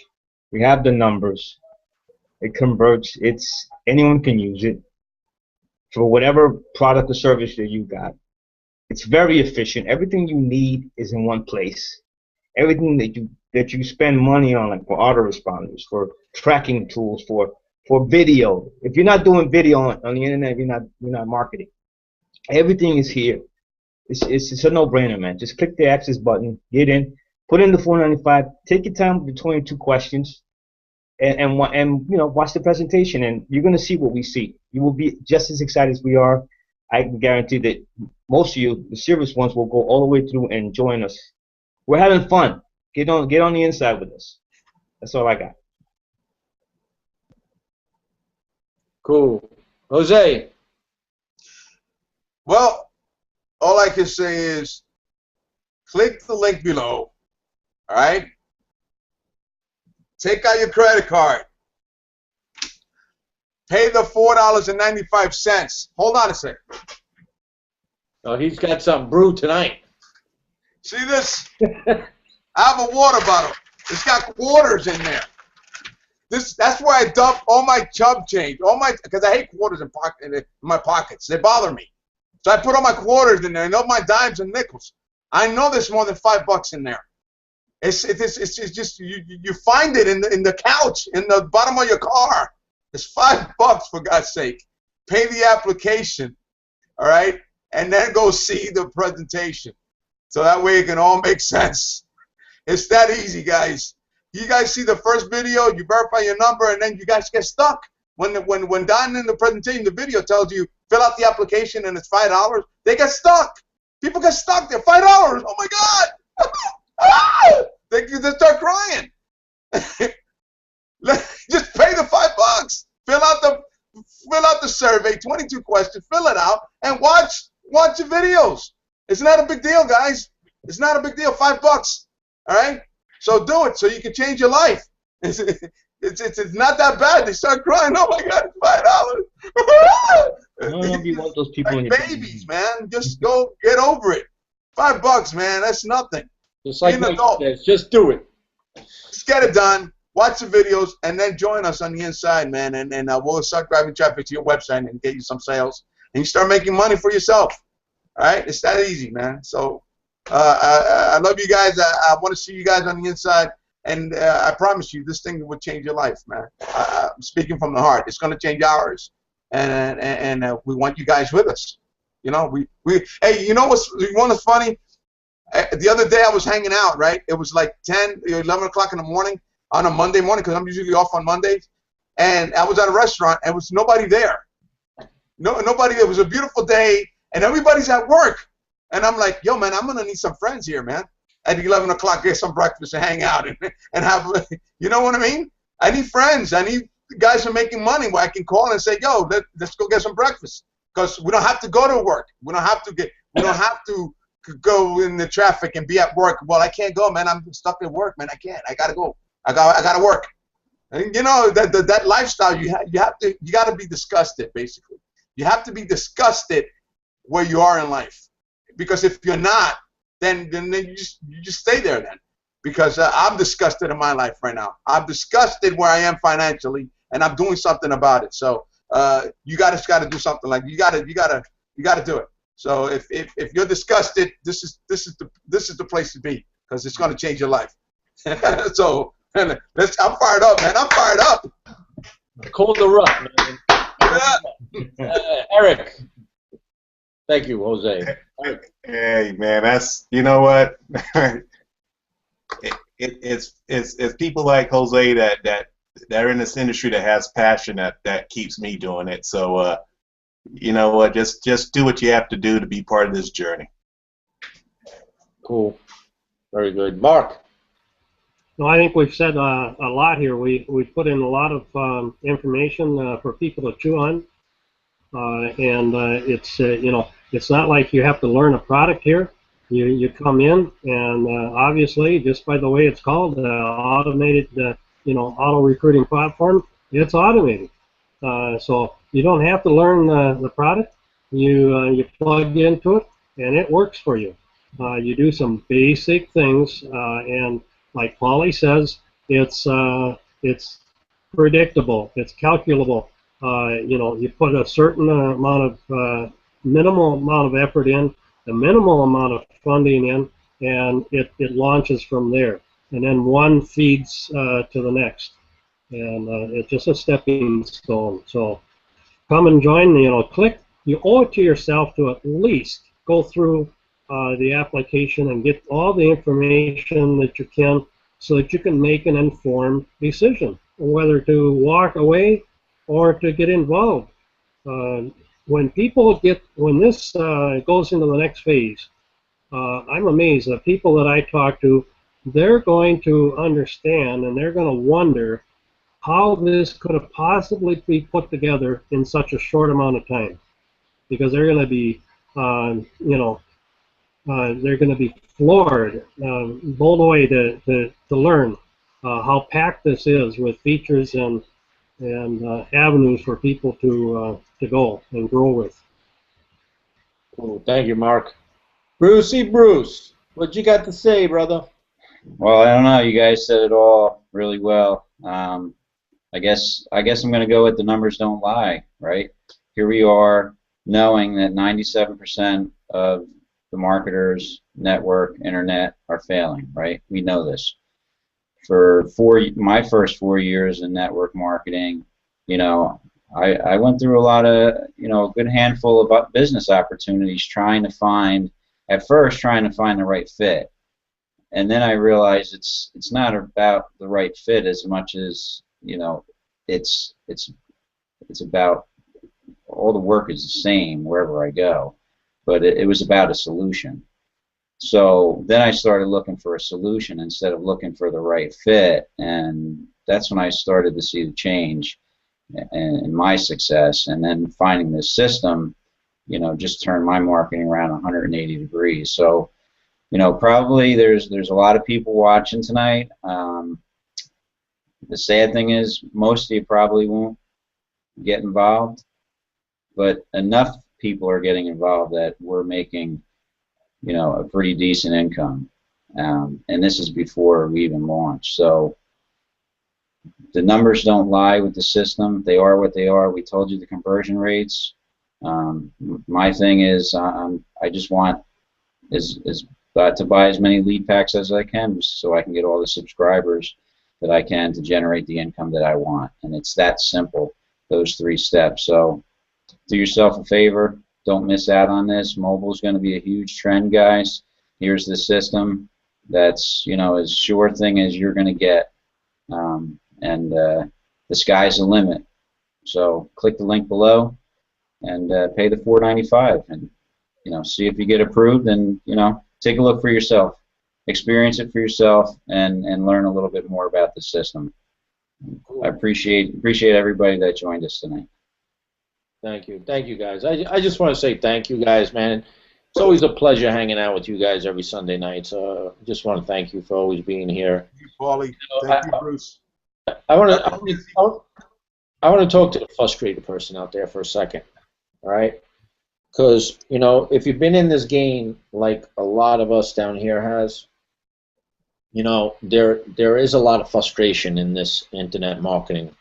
We have the numbers. It converts. It's anyone can use it for whatever product or service that you got. It's very efficient. Everything you need is in one place. Everything that you spend money on, like for autoresponders, for tracking tools, for video. If you're not doing video on the internet, you're not marketing. Everything is here. It's a no-brainer, man. Just click the access button, get in, put in the $4.95. Take your time with the 22 questions, and watch the presentation, and you're gonna see what we see. You will be just as excited as we are. I can guarantee that most of you, the serious ones, will go all the way through and join us. We're having fun. Get on the inside with us. That's all I got. Cool. Jose. Well, all I can say is click the link below. All right? Take out your credit card. Pay the $4.95. Hold on a second. Oh, he's got something brewed tonight. See this? I have a water bottle. It's got quarters in there. That's where I dump all my chump change, because I hate quarters in my pockets. They bother me. So I put all my quarters in there and all my dimes and nickels. I know there's more than $5 in there. It's just you find it in the couch in the bottom of your car. It's $5 for God's sake. Pay the application, all right, and then go see the presentation. So that way it can all make sense. It's that easy, guys. You guys see the first video, you verify your number, and then you guys get stuck. When Don in the presentation, the video tells you fill out the application and it's $5, they get stuck. People get stuck. They're $5. Oh my God! They start crying. Just pay the $5. Fill out the survey, 22 questions. Fill it out and watch the videos. It's not a big deal, guys. It's not a big deal. $5. All right. So do it so you can change your life. It's not that bad. They start crying. Oh my God, it's $5. I don't know if you want those people like in your babies, man. Just go get over it. $5, man. That's nothing. Just like Mike says, just do it. Just get it done. Watch the videos and then join us on the inside, man. And we'll start driving traffic to your website and get you some sales. And you start making money for yourself. All right? It's that easy, man. So I love you guys. I want to see you guys on the inside. And I promise you, this thing will change your life, man. I'm speaking from the heart. It's going to change ours. And we want you guys with us. You know, hey, you know what's funny? The other day I was hanging out, right? It was like 10, 11 o'clock in the morning on a Monday morning because I'm usually off on Mondays. And I was at a restaurant and there was nobody there. Nobody. It was a beautiful day and everybody's at work. And I'm like, yo, man, I'm going to need some friends here, man. At 11 o'clock, get some breakfast and hang out and have, you know what I mean? I need friends. I need guys who are making money where I can call and say, yo, let's go get some breakfast. Because we don't have to go to work. We don't have to go in the traffic and be at work. Well, I can't go, man. I'm stuck at work, man. I can't. I gotta go. I gotta work. And you know that lifestyle. You got to be disgusted, basically. You have to be disgusted where you are in life, because if you're not, then you just stay there then. Because I'm disgusted in my life right now. I'm disgusted where I am financially, and I'm doing something about it. So you just got to do something. Like you got to do it. So if you're disgusted, this is the place to be, because it's going to change your life. So I'm fired up, man. I'm fired up. Cold or rough, man. Eric. Thank you, Jose. Hey, man, that's, you know what? it's people like Jose that are in this industry that has passion that keeps me doing it. So you know what? Just do what you have to do to be part of this journey. Cool. Very good. Mark. No, I think we've said a lot here. We put in a lot of information for people to chew on, and it's you know, it's not like you have to learn a product here. You come in, and obviously, just by the way it's called, automated you know, auto recruiting platform, it's automated. So you don't have to learn the product. You plug into it, and it works for you. You do some basic things, and like Paulie says, it's predictable. It's calculable. You put a certain amount of minimal amount of effort in, a minimal amount of funding in, and it launches from there. And then one feeds to the next, and it's just a stepping stone. So come and join. Click. You owe it to yourself to at least go through the application and get all the information that you can, so that you can make an informed decision whether to walk away or to get involved. When this goes into the next phase, I'm amazed that people that I talk to, they're going to understand and they're going to wonder how this could have possibly be put together in such a short amount of time, because they're going to be, they're going to be floored, blown away to learn how packed this is with features and avenues for people to go and grow with. Cool. Thank you, Mark. Bruce, what you got to say, brother? Well, I don't know. You guys said it all really well. I guess I'm going to go with the numbers don't lie, right? Here we are, knowing that 97% of the marketers, network, internet are failing, right? We know this. For my first 4 years in network marketing, I went through a lot of, a good handful of business opportunities trying to find the right fit. And then I realized it's not about the right fit as much as, it's about all the work is the same wherever I go, but it was about a solution. So then I started looking for a solution instead of looking for the right fit, and that's when I started to see the change in my success. And then finding this system, just turned my marketing around 180 degrees. So, probably there's a lot of people watching tonight. The sad thing is most of you probably won't get involved, but enough people are getting involved that we're making, a pretty decent income. And this is before we even launch. So the numbers don't lie with the system. They are what they are. We told you the conversion rates. My thing is I just want to buy as many lead packs as I can, so I can get all the subscribers that I can to generate the income that I want. And it's that simple, those 3 steps. So do yourself a favor. Don't miss out on this. Mobile is going to be a huge trend, guys. Here's the system that's, as sure thing as you're going to get. And the sky's the limit. So click the link below and pay the $4.95 and, see if you get approved, and, take a look for yourself. Experience it for yourself and learn a little bit more about the system. Cool. I appreciate everybody that joined us tonight. Thank you guys. I just want to say thank you guys, man. It's always a pleasure hanging out with you guys every Sunday night. So I just want to thank you for always being here. Thank you, Paulie. Thank you, Bruce. I want to talk to the frustrated person out there for a second, all right? Because, if you've been in this game like a lot of us down here has, there is a lot of frustration in this internet marketing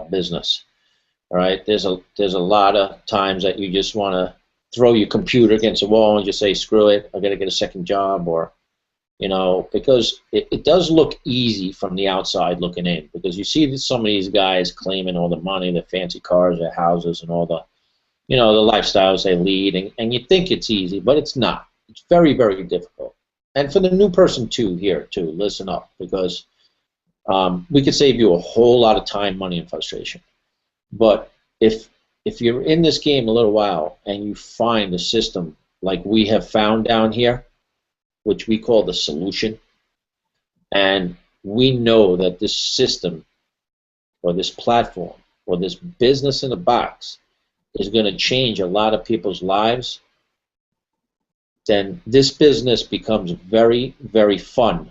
business. All right, there's a lot of times that you just want to throw your computer against the wall and just say, screw it, I got to get a second job, or because it does look easy from the outside looking in, because you see some of these guys claiming all the money, the fancy cars, their houses, and all the the lifestyles they lead, and you think it's easy, but it's not. It's very, very difficult. And for the new person too, listen up, because we could save you a whole lot of time, money, and frustration. But if you're in this game a little while and you find a system like we have found down here, which we call the solution, and we know that this system or this platform or this business in a box is going to change a lot of people's lives, then this business becomes very, very fun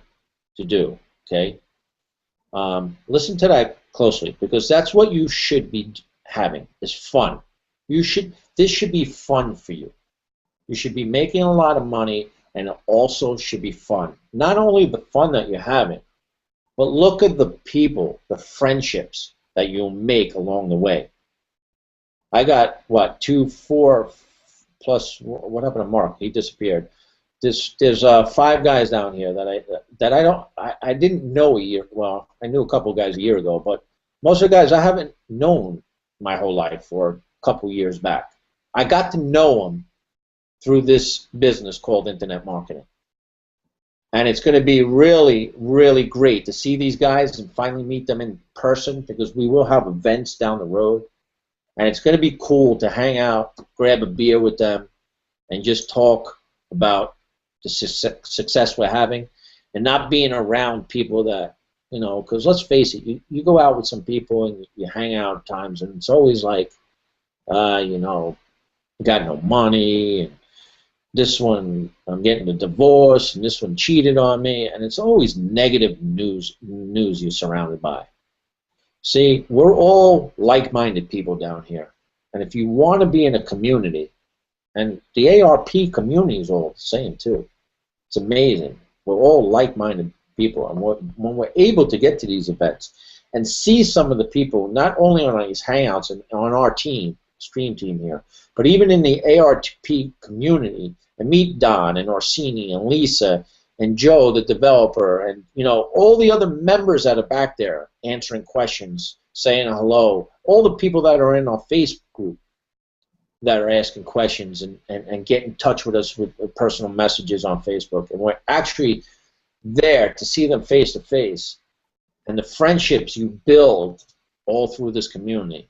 to do, okay? Listen to that closely, because that's what you should be having, is fun. This should be fun for you. You should be making a lot of money, and it also should be fun. Not only the fun that you're having, but look at the people, the friendships that you'll make along the way. I got, what, 4 plus, what happened to Mark? He disappeared. There's 5 guys down here that I didn't know a year. Well, I knew a couple of guys a year ago, but most of the guys I haven't known my whole life, or a couple years back. I got to know them through this business called internet marketing, and it's going to be really, really great to see these guys and finally meet them in person, because we will have events down the road, and it's going to be cool to hang out, grab a beer with them, and just talk about the success we're having, and not being around people that, you know, because let's face it, you go out with some people and you hang out at times, and it's always like, you know, got no money, and this one, I'm getting a divorce, and this one cheated on me, and it's always negative news you're surrounded by. See, we're all like-minded people down here, and if you want to be in a community, and the ARP community is all the same too. It's amazing. We're all like-minded people, and when we're able to get to these events and see some of the people, not only on these Hangouts and on our team, Xtreme Team here, but even in the ARP community, and meet Don and Orsini and Lisa and Joe, the developer, and, you know, all the other members that are back there answering questions, saying hello, all the people that are in our Facebook group that are asking questions and get in touch with us with personal messages on Facebook, and we're actually there to see them face to face, and the friendships you build all through this community.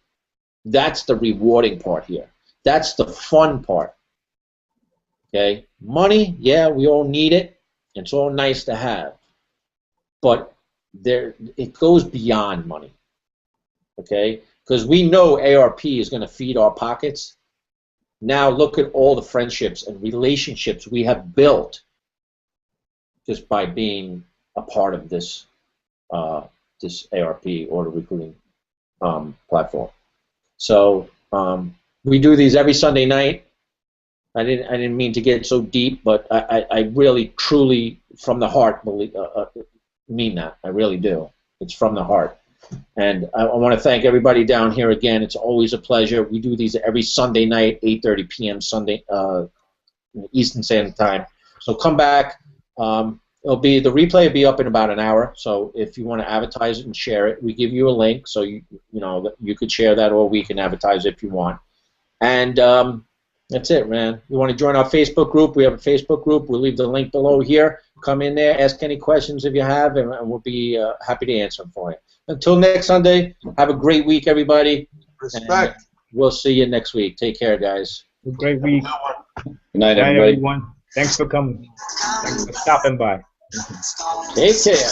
That's the rewarding part here. That's the fun part. Okay, money, yeah, we all need it. It's all nice to have, but it goes beyond money. Okay, because we know ARP is going to feed our pockets. Now look at all the friendships and relationships we have built just by being a part of this this ARP order recruiting platform. So we do these every Sunday night. I didn't mean to get so deep, but I really, truly, from the heart, mean that. I really do. It's from the heart. And I want to thank everybody down here again. It's always a pleasure. We do these every Sunday night, 8:30 p.m. Sunday Eastern Standard Time. So come back. The replay will be up in about an hour. So if you want to advertise it and share it, we give you a link, so you know you could share that, or we can advertise it if you want. And that's it, man. You want to join our Facebook group? We have a Facebook group. We'll leave the link below here. Come in there, ask any questions if you have, and we'll be happy to answer them for you. Until next Sunday, have a great week, everybody. Respect. We'll see you next week. Take care, guys. A great week. Good night, everybody. Everyone. Thanks for coming. Thanks for stopping by. Take care.